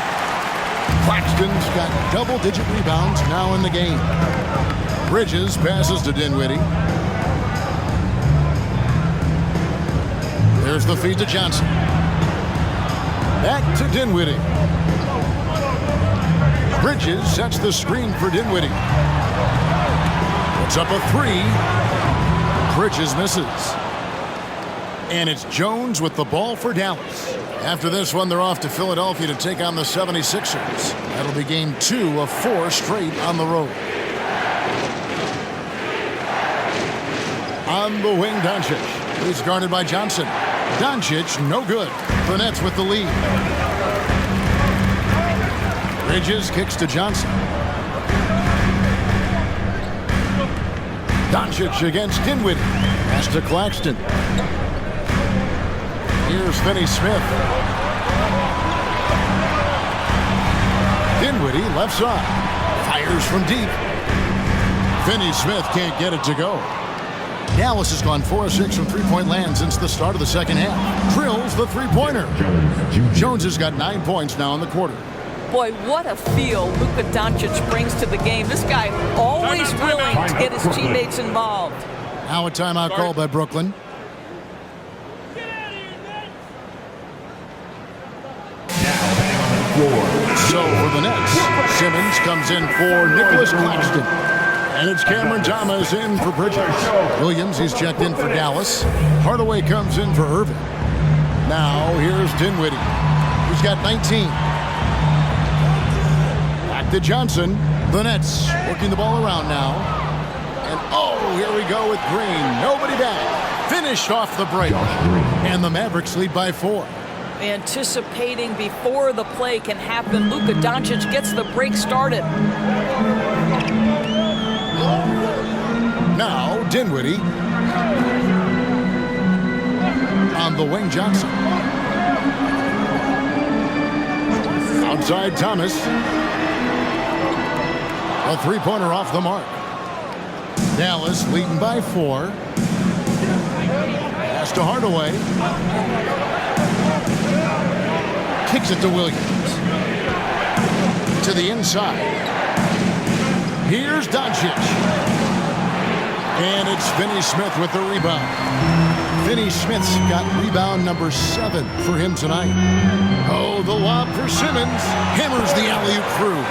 Claxton's got double-digit rebounds now in the game. Bridges passes to Dinwiddie. There's the feed to Johnson. Back to Dinwiddie. Bridges sets the screen for Dinwiddie. Puts up a 3. Bridges misses. And it's Jones with the ball for Dallas. After this one, they're off to Philadelphia to take on the 76ers. That'll be game 2 of 4 straight on the road. On the wing, Doncic. He's guarded by Johnson. Doncic, no good. The Nets with the lead. Bridges kicks to Johnson. Doncic against Dinwiddie. Pass to Claxton. Here's Finney-Smith. Dinwiddie left side. Fires from deep. Finney-Smith can't get it to go. Dallas has gone 4 of 6 from three-point land since the start of the second half. Drills the three-pointer. Jones has got 9 points now in the quarter. Boy, what a feel Luka Doncic brings to the game. This guy always willing to get his teammates involved. Now a timeout called by Brooklyn. So for the Nets, Simmons comes in for Nicholas Claxton. And it's Cameron Thomas in for Bridges. Williams, he's checked in for Dallas. Hardaway comes in for Irving. Now here's Dinwiddie, who's got 19. Back to Johnson. The Nets working the ball around now. And oh, here we go with Green. Nobody back. Finished off the break. And the Mavericks lead by 4. Anticipating before the play can happen, Luka Doncic gets the break started. Now Dinwiddie. On the wing, Johnson. Outside Thomas. A three-pointer off the mark. Dallas leading by 4. Pass to Hardaway. Kicks it to Williams. To the inside. Here's Doncic. And it's Finney-Smith with the rebound. Finney-Smith's got rebound number 7 for him tonight. Oh, the lob for Simmons. Hammers the alley-oop through.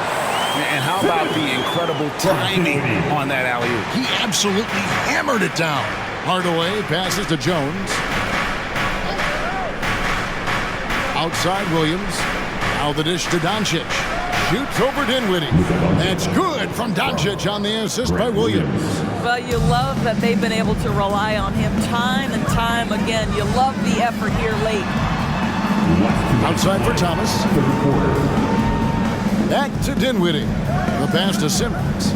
And how about the incredible timing on that alley-oop? He absolutely hammered it down. Hardaway passes to Jones. Outside Williams. Now the dish to Doncic. Shoots over Dinwiddie. That's good from Doncic on the assist by Williams. Well, you love that they've been able to rely on him time and time again. You love the effort here late. Outside for Thomas. Back to Dinwiddie. The pass to Simmons.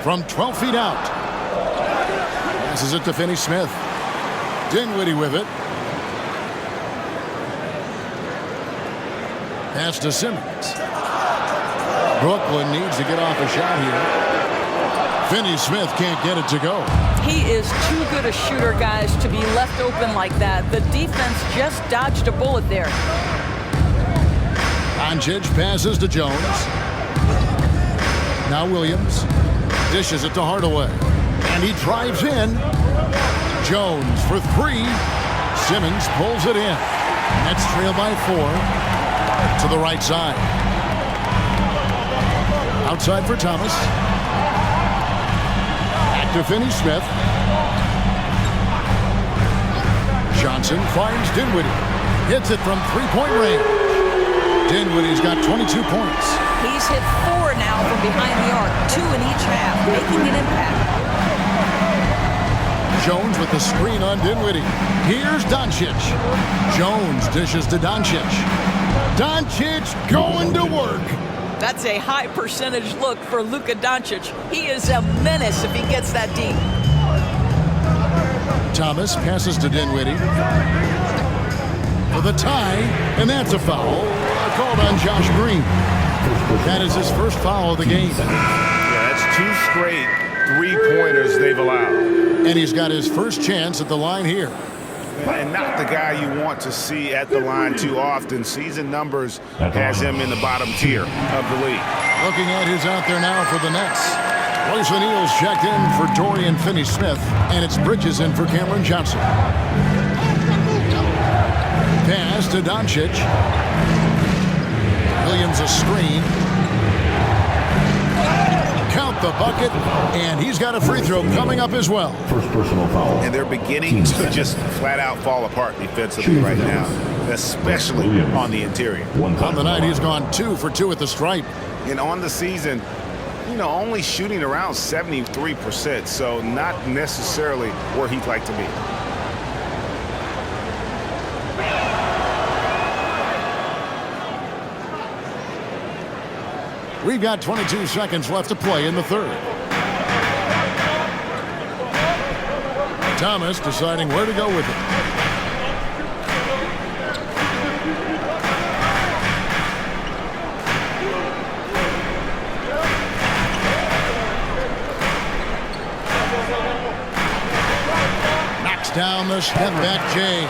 From 12 feet out. Passes it to Finney-Smith. Dinwiddie with it. Pass to Simmons. Brooklyn needs to get off a shot here. Finney-Smith can't get it to go. He is too good a shooter, guys, to be left open like that. The defense just dodged a bullet there. Doncic passes to Jones. Now Williams dishes it to Hardaway. And he drives in. Jones for three. Simmons pulls it in. Nets trail by 4. To the right side. Outside for Thomas. Back to Finney-Smith. Johnson finds Dinwiddie. Hits it from three-point range. Dinwiddie's got 22 points. He's hit 4 now from behind the arc, 2 in each half, making an impact. Jones with the screen on Dinwiddie. Here's Doncic. Jones dishes to Doncic. Doncic going to work. That's a high percentage look for Luka Doncic. He is a menace if he gets that deep. Thomas passes to Dinwiddie. For the tie, and that's a foul. Called on Josh Green. That is his first foul of the game. Yeah, that's 2 straight three-pointers they've allowed. And he's got his first chance at the line here. And not the guy you want to see at the line too often. Season numbers has him in the bottom tier of the league. Looking at who's out there now for the Nets. Royce O'Neal's checked in for Dorian Finney-Smith, and it's Bridges in for Cameron Johnson. Pass to Doncic. Williams a screen. Count the bucket, and he's got a free throw coming up as well. First personal foul. And they're beginning to just flat out fall apart defensively right now, especially on the interior. On the night, he's gone 2 for 2 at the stripe. And on the season, only shooting around 73%, so not necessarily where he'd like to be. We've got 22 seconds left to play in the third. Thomas deciding where to go with it. Knocks down the step back J.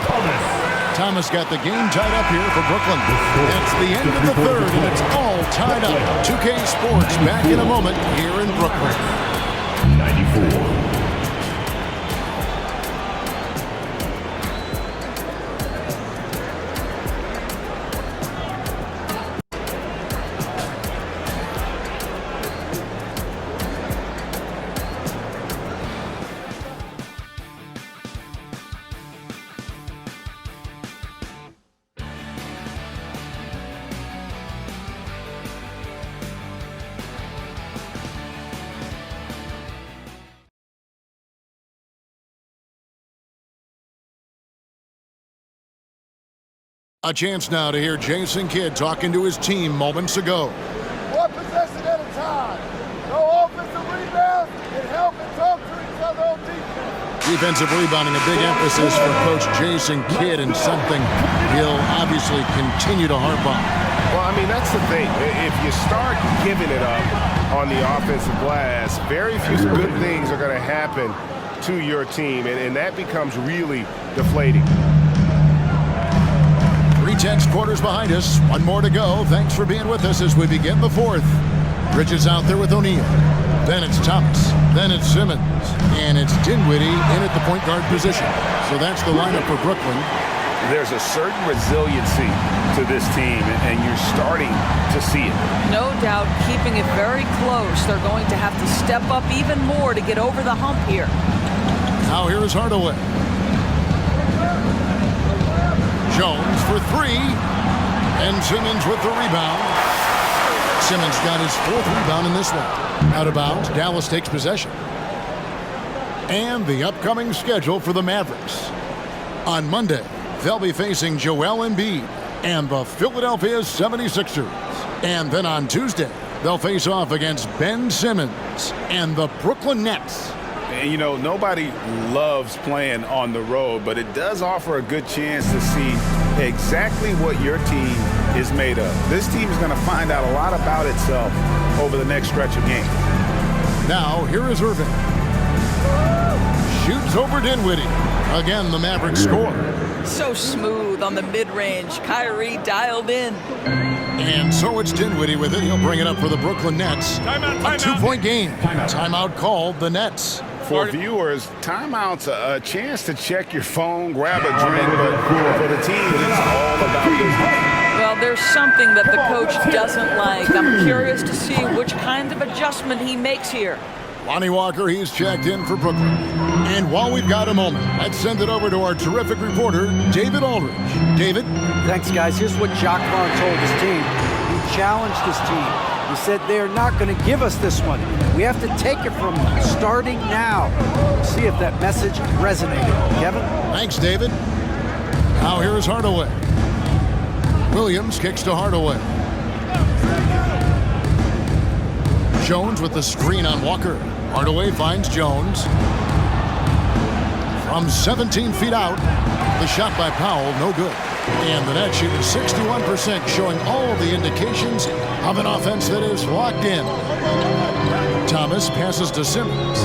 Thomas got the game tied up here for Brooklyn. That's the end of the third, and it's all tied up. 2K Sports back in a moment here in Brooklyn. 94. A chance now to hear Jason Kidd talking to his team moments ago. One possession at a time. No offensive rebounds and help and talk to each other on defense. Defensive rebounding, a big emphasis for Coach Jason Kidd, and something he'll obviously continue to harp on. Well, I mean, that's the thing. If you start giving it up on the offensive glass, very few good things are going to happen to your team, and that becomes really deflating. 3/10 quarters behind us. One more to go. Thanks for being with us as we begin the fourth. Bridges out there with O'Neal. Then it's Thomas. Then it's Simmons. And it's Dinwiddie in at the point guard position. So that's the lineup for Brooklyn. There's a certain resiliency to this team, and you're starting to see it. No doubt, keeping it very close. They're going to have to step up even more to get over the hump here. Now here is Hardaway. Jones for three. And Simmons with the rebound. Simmons got his fourth rebound in this one. Out of bounds, Dallas takes possession. And the upcoming schedule for the Mavericks. On Monday, they'll be facing Joel Embiid and the Philadelphia 76ers. And then on Tuesday, they'll face off against Ben Simmons and the Brooklyn Nets. And, you know, nobody loves playing on the road, but it does offer a good chance to see exactly what your team is made of. This team is going to find out a lot about itself over the next stretch of games. Now, here is Irving. Shoots over Dinwiddie. Again, the Mavericks score. So smooth on the mid-range. Kyrie dialed in. And so it's Dinwiddie with it. He'll bring it up for the Brooklyn Nets. A two-point game. Timeout called the Nets. For viewers, timeout's a chance to check your phone, grab a drink, but for the team, it's all about business. Well, there's something that the coach doesn't like. I'm curious to see which kind of adjustment he makes here. Lonnie Walker, he's checked in for Brooklyn. And while we've got a moment, let's send it over to our terrific reporter, David Aldridge. David? Thanks, guys. Here's what Jacques Vaughn told his team. He challenged his team. He said they're not going to give us this one. We have to take it from them, starting now. See if that message resonated. Kevin? Thanks, David. Now here is Hardaway. Williams kicks to Hardaway. Jones with the screen on Walker. Hardaway finds Jones. From 17 feet out, the shot by Powell, no good. And the net shooting 61%, showing all of the indications of an offense that is locked in. Thomas passes to Simmons.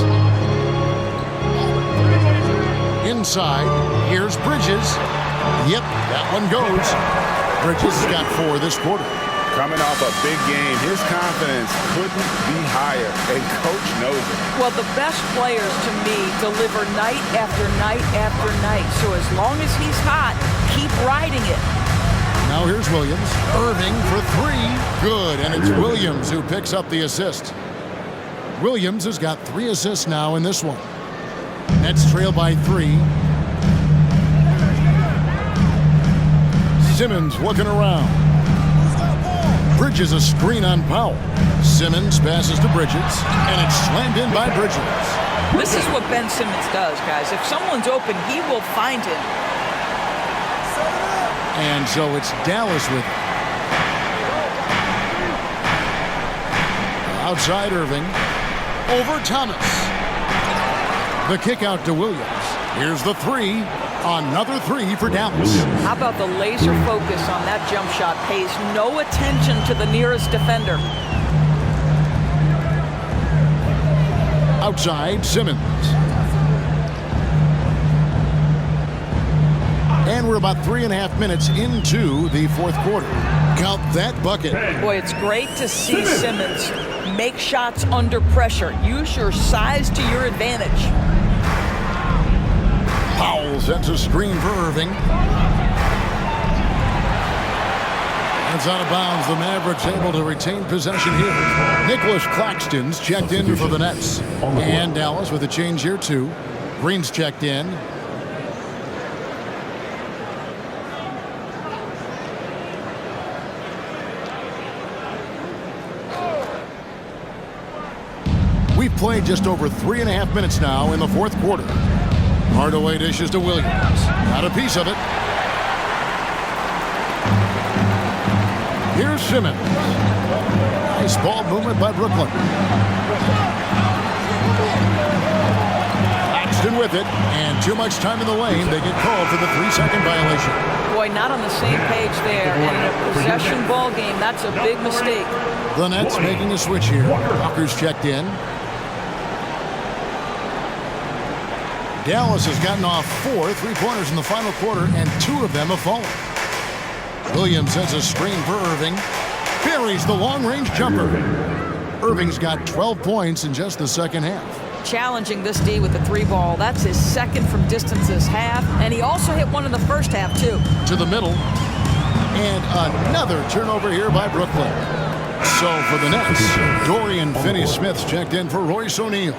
Inside, here's Bridges. Yep, that one goes. Bridges has got 4 this quarter. Coming off a big game, his confidence couldn't be higher, and Coach knows it. Well, the best players, to me, deliver night after night after night. So as long as he's hot, keep riding it. Now here's Williams. Irving for 3. Good, and it's Williams who picks up the assist. Williams has got 3 assists now in this one. Nets trail by 3. Simmons looking around. Bridges a screen on Powell. Simmons passes to Bridges, and it's slammed in by Bridges. This is what Ben Simmons does, guys. If someone's open, he will find him. And so it's Dallas with it. Outside Irving. Over Thomas. The kick out to Williams. Here's the 3. Another 3 for Dallas. How about the laser focus on that jump shot? Pays no attention to the nearest defender. Outside, Simmons. And we're about 3.5 minutes into the fourth quarter. Count that bucket. Boy, it's great to see Simmons make shots under pressure. Use your size to your advantage. Powell sends a screen for Irving. That's out of bounds. The Mavericks able to retain possession here. Nicholas Claxton's checked in for the Nets. And Dallas with a change here too. Green's checked in. We've played just over 3.5 minutes now in the fourth quarter. Hardaway dishes to Williams. Got a piece of it. Here's Simmons. Nice ball movement by Brooklyn. Claxton with it. And too much time in the lane. They get called for the 3-second violation. Boy, not on the same page there. And in a possession ball game, that's a big mistake. The Nets making a switch here. Walker's checked in. Dallas has gotten off 4 3-pointers in the final quarter, and 2 of them have fallen. Williams sends a screen for Irving. Buries the long-range jumper. Irving's got 12 points in just the second half. Challenging this D with the 3-ball. That's his second from distance this half, and he also hit one in the first half, too. To the middle. And another turnover here by Brooklyn. So for the Nets, Dorian Finney-Smith's checked in for Royce O'Neal.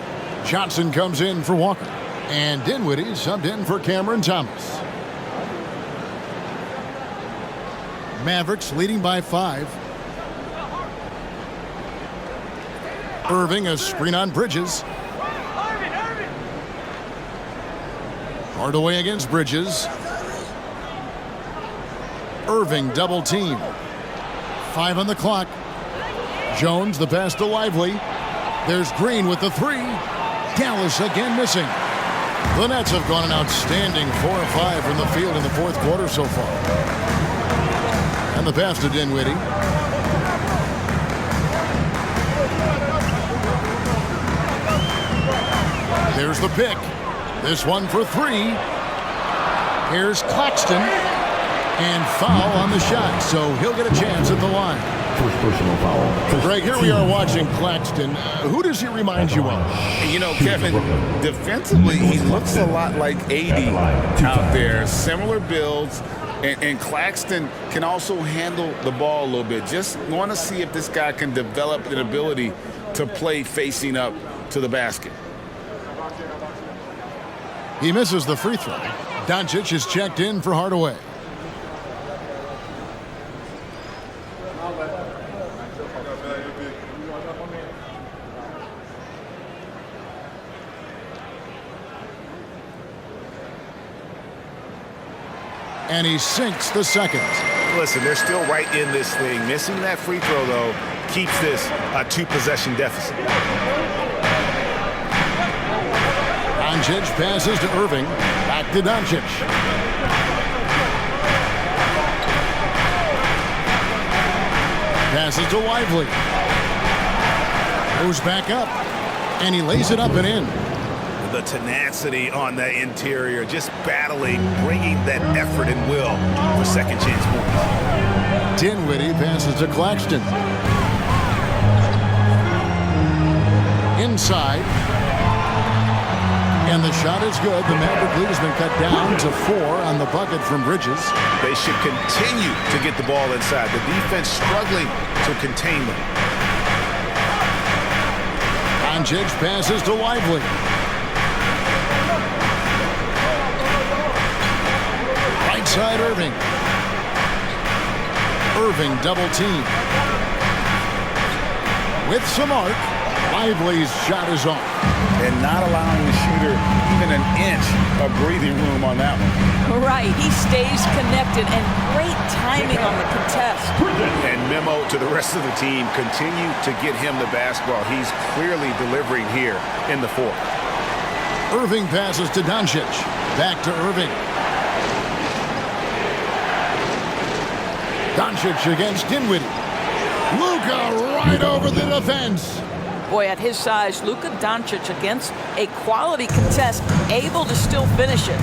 Johnson comes in for Walker. And Dinwiddie subbed in for Cameron Thomas. Mavericks leading by 5. Irving, a screen on Bridges. Hardaway against Bridges. Irving double team. 5 on the clock. Jones, the pass to Lively. There's Green with the 3. Dallas again missing. The Nets have gone an outstanding 4 of 5 from the field in the fourth quarter so far. And the pass to Dinwiddie. There's the pick. This one for 3. Here's Claxton. And foul on the shot, so he'll get a chance at the line. First personal foul. Greg, here we are watching Claxton. Who does he remind you of? You know, Kevin, defensively, he looks a lot like AD out there. Similar builds, and Claxton can also handle the ball a little bit. Just want to see if this guy can develop an ability to play facing up to the basket. He misses the free throw. Doncic is checked in for Hardaway. And he sinks the second. Listen, they're still right in this thing. Missing that free throw, though, keeps this a 2-possession deficit. Doncic passes to Irving. Back to Doncic. Passes to Lively. Goes back up. And he lays it up and in. The tenacity on the interior, just battling, bringing that effort and will for second chance points. Dinwiddie passes to Claxton. Inside. And the shot is good. The Maverick lead has been cut down to 4 on the bucket from Bridges. They should continue to get the ball inside. The defense struggling to contain them. Doncic passes to Lively. Right side Irving. Irving double team. With some arc, Lively's shot is off. And not allowing the shooter even an inch of breathing room on that one. Right, he stays connected, and great timing on the contest. And memo to the rest of the team, continue to get him the basketball. He's clearly delivering here in the fourth. Irving passes to Doncic. Back to Irving. Doncic against Dinwiddie. Luka right over the defense. Boy, at his size, Luka Doncic against a quality contest, able to still finish it.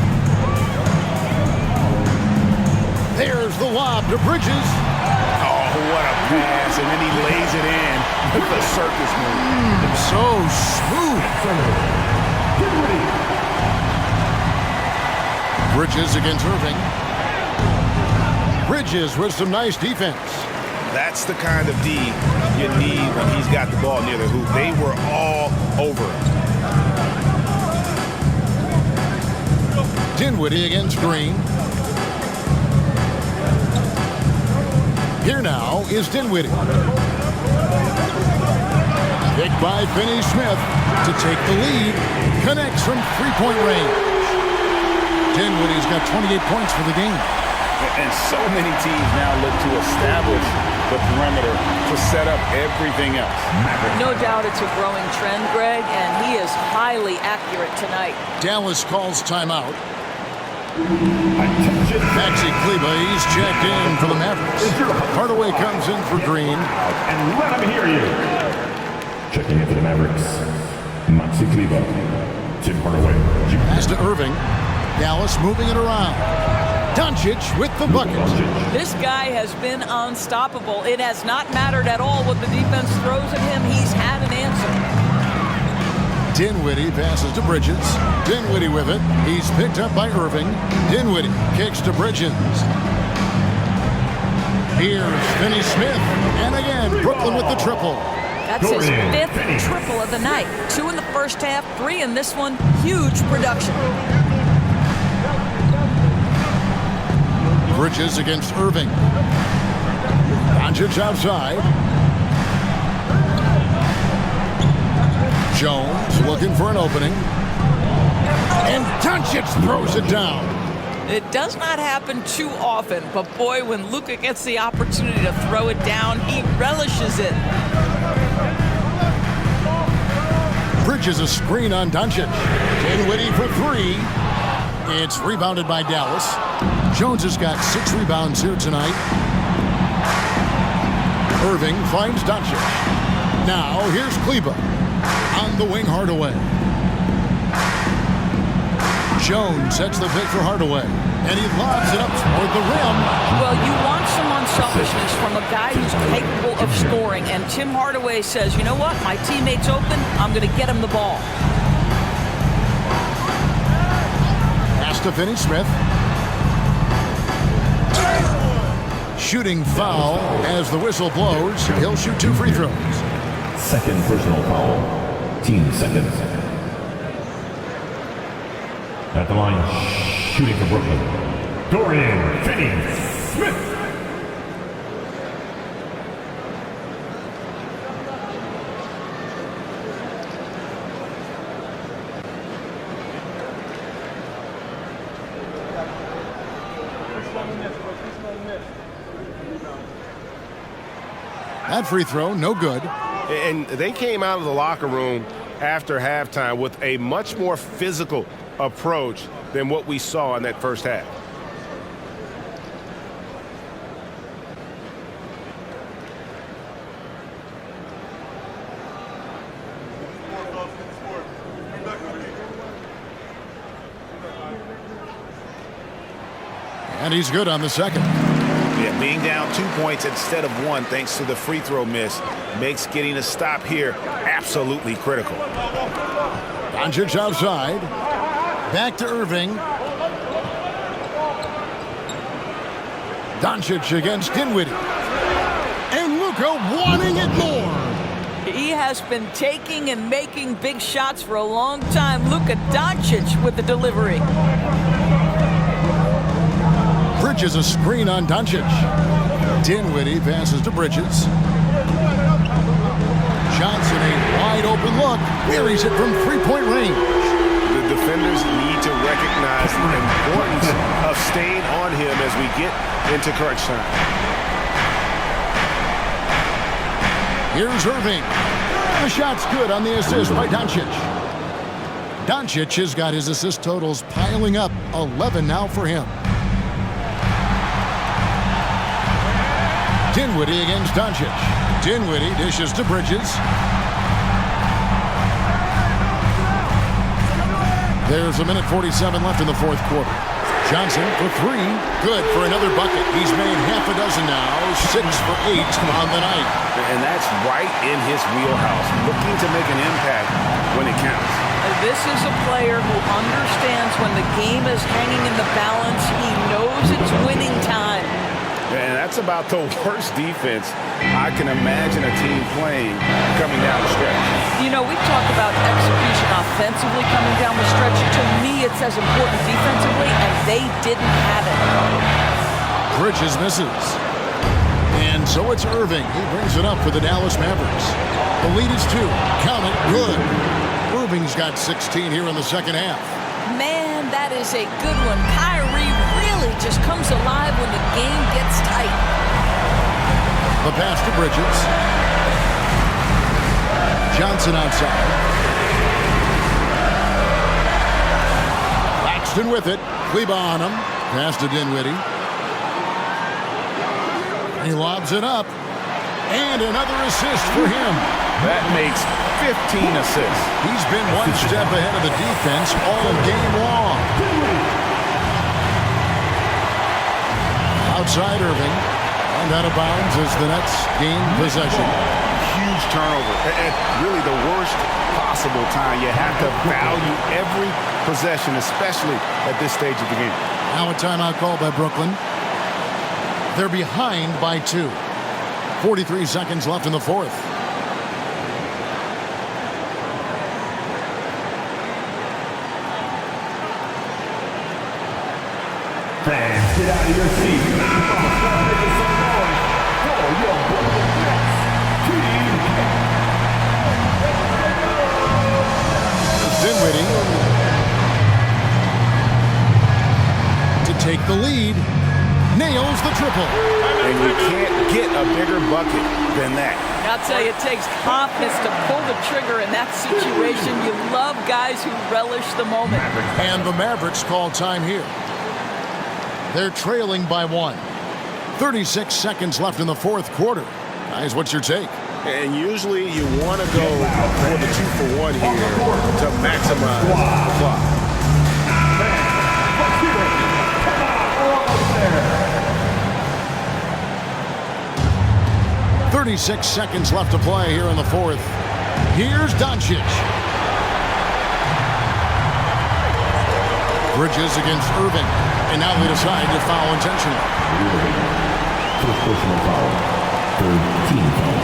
There's the lob to Bridges. Oh, what a pass, and then he lays it in with the circus move. So smooth. Bridges against Irving. Bridges with some nice defense. That's the kind of D you need when he's got the ball near the hoop. They were all over it. Dinwiddie against Green. Here now is Dinwiddie. Picked by Finney-Smith to take the lead. Connects from three-point range. Dinwiddie's got 28 points for the game. And so many teams now look to establish the perimeter to set up everything else. No doubt it's a growing trend, Greg, and he is highly accurate tonight. Dallas calls timeout. Maxi Kleba, he's checked in for the Mavericks. Hardaway comes in for Green. And let him hear you. Checking in for the Mavericks. Maxi Kleba. Tim Hardaway. Pass to Irving. Dallas moving it around. Doncic with the bucket. This guy has been unstoppable. It has not mattered at all what the defense throws at him. He's had an answer. Dinwiddie passes to Bridges. Dinwiddie with it. He's picked up by Irving. Dinwiddie kicks to Bridges. Here's Finney-Smith. And again, Brooklyn with the triple. That's his 5th triple of the night. 2 in the first half, 3 in this one. Huge production. Bridges against Irving. Doncic outside. Jones looking for an opening. And Doncic throws it down. It does not happen too often, but boy, when Luka gets the opportunity to throw it down, he relishes it. Bridges a screen on Doncic. Dinwiddie for three. It's rebounded by Dallas. Jones has got 6 rebounds here tonight. Irving finds Doncic. Now here's Kleba on the wing. Hardaway. Jones sets the pick for Hardaway, and he lobs it up toward the rim. Well, you want some unselfishness from a guy who's capable of scoring, and Tim Hardaway says, you know what, my teammate's open, I'm going to get him the ball. Pass to Finney-Smith. Shooting foul as the whistle blows. He'll shoot 2 free throws. Second personal foul. Team seconds. At the line, shooting for Brooklyn, Dorian Finney-Smith. That free throw, no good. And they came out of the locker room after halftime with a much more physical approach than what we saw in that first half. And he's good on the second. Yeah, being down 2 points instead of 1 thanks to the free throw miss makes getting a stop here absolutely critical. Doncic outside. Back to Irving. Doncic against Dinwiddie. And Luka wanting it more. He has been taking and making big shots for a long time. Luka Doncic with the delivery. Bridges a screen on Doncic. Dinwiddie passes to Bridges. Johnson a wide open look. Buries it from 3-point range. The defenders need to recognize the importance of staying on him as we get into crunch time. Here's Irving. The shot's good on the assist by Doncic. Doncic has got his assist totals piling up. 11 now for him. Dinwiddie against Doncic. Dinwiddie dishes to Bridges. There's 1:47 left in the fourth quarter. Johnson for 3. Good for another bucket. He's made half a dozen now. 6 for 8 on the night. And that's right in his wheelhouse. Looking to make an impact when it counts. This is a player who understands when the game is hanging in the balance. He knows it's winning time. And that's about the worst defense I can imagine a team playing coming down the stretch. You know, we talk about execution offensively coming down the stretch. To me, it's as important defensively, and they didn't have it. Bridges misses. And so it's Irving. He brings it up for the Dallas Mavericks. The lead is 2. Count it. Good. Irving's got 16 here in the second half. Man, that is a good one. Kyrie really just comes alive when the game gets tight. The pass to Bridges. Johnson outside. Laxton with it. Kleba on him. Pass to Dinwiddie. He lobs it up. And another assist for him. That makes 15 assists. He's been one step ahead of the defense all game long. Outside Irving. And out of bounds as the Nets gain possession. Huge turnover. At really the worst possible time. You have to value every possession, especially at this stage of the game. Now a timeout called by Brooklyn. They're behind by 2. 43 seconds left in the fourth. Fans, get out of your seats. your Brooklyn Team Dinwiddie to take the lead. Nails the triple. And you can't get a bigger bucket than that. I'll tell you, it takes confidence to pull the trigger in that situation. You love guys who relish the moment. And the Mavericks call time here. They're trailing by 1. 36 seconds left in the fourth quarter. Guys, what's your take? And usually you want to go for the 2-for-1 here to maximize the clock. 36 seconds left to play here in the fourth. Here's Doncic. Bridges against Irving. And now they decide to foul intentionally. First personal foul. Third team foul.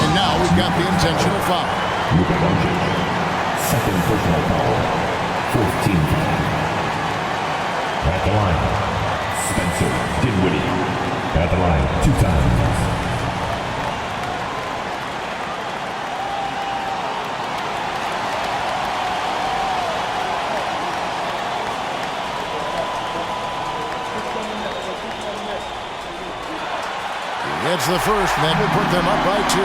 And now we've got the intentional foul. Luka Doncic. Second personal foul. Fourth team foul. At the line. Spencer Dinwiddie at the line 2 times. He gets the first, and that will put them up by 2.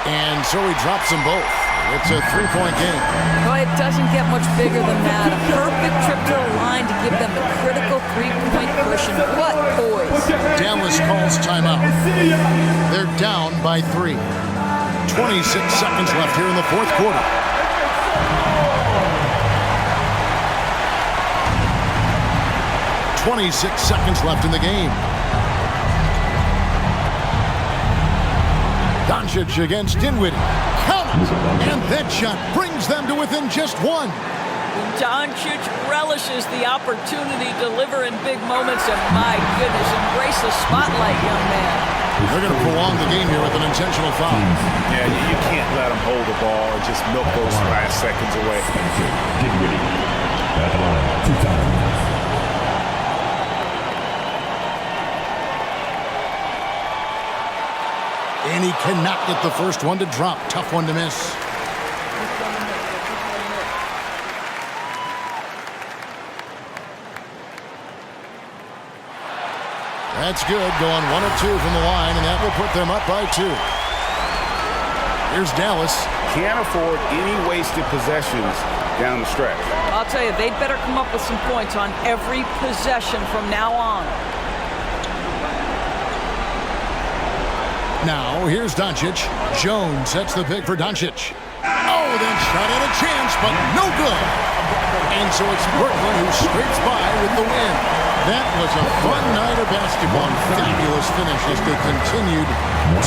And so he drops them both. It's a 3-point game. Boy, it doesn't get much bigger than that. A perfect trip to the line to give them the critical 3-point cushion. What poise. Dallas calls timeout. They're down by 3. 26 seconds left here in the fourth quarter. .26 seconds left in the game. Doncic against Dinwiddie. Count it! And that shot brings them to within just 1. Doncic relishes the opportunity to deliver in big moments, and my goodness, embrace the spotlight, young man. They're going to prolong the game here with an intentional foul. Yeah, you can't let them hold the ball and just milk those last seconds away. Spencer Dinwiddie at the line 2 times. And he cannot get the first one to drop. Tough one to miss. That's good. Going 1 of 2 from the line, and that will put them up by 2. Here's Dallas. Can't afford any wasted possessions down the stretch. I'll tell you, they'd better come up with some points on every possession from now on. Now, here's Doncic. Jones sets the pick for Doncic. Oh, then shot at a chance, but no good. And so it's Brooklyn who scrapes by with the win. That was a fun night of basketball. Fabulous finish as they continued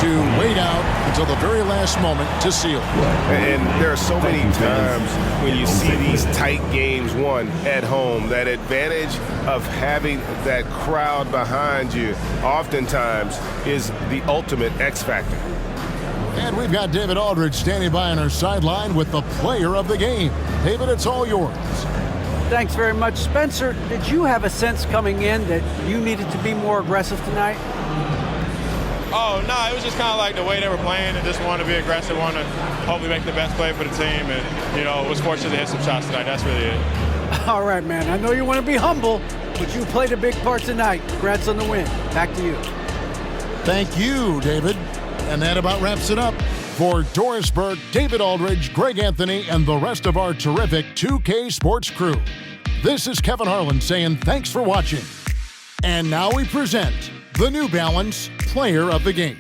to wait out until the very last moment to seal. And there are so many times when you see these tight games won at home, that advantage of having that crowd behind you oftentimes is the ultimate X factor. And we've got David Aldridge standing by on our sideline with the player of the game. David, it's all yours. Thanks very much. Spencer, did you have a sense coming in that you needed to be more aggressive tonight? Oh, no, it was just kind of like the way they were playing and just wanted to be aggressive, wanted to hopefully make the best play for the team, and, you know, was fortunate to hit some shots tonight. That's really it. All right, man. I know you want to be humble, but you played a big part tonight. Congrats on the win. Back to you. Thank you, David. And that about wraps it up. For Doris Burke, David Aldridge, Greg Anthony, and the rest of our terrific 2K Sports crew, this is Kevin Harlan saying thanks for watching. And now we present the New Balance Player of the Game.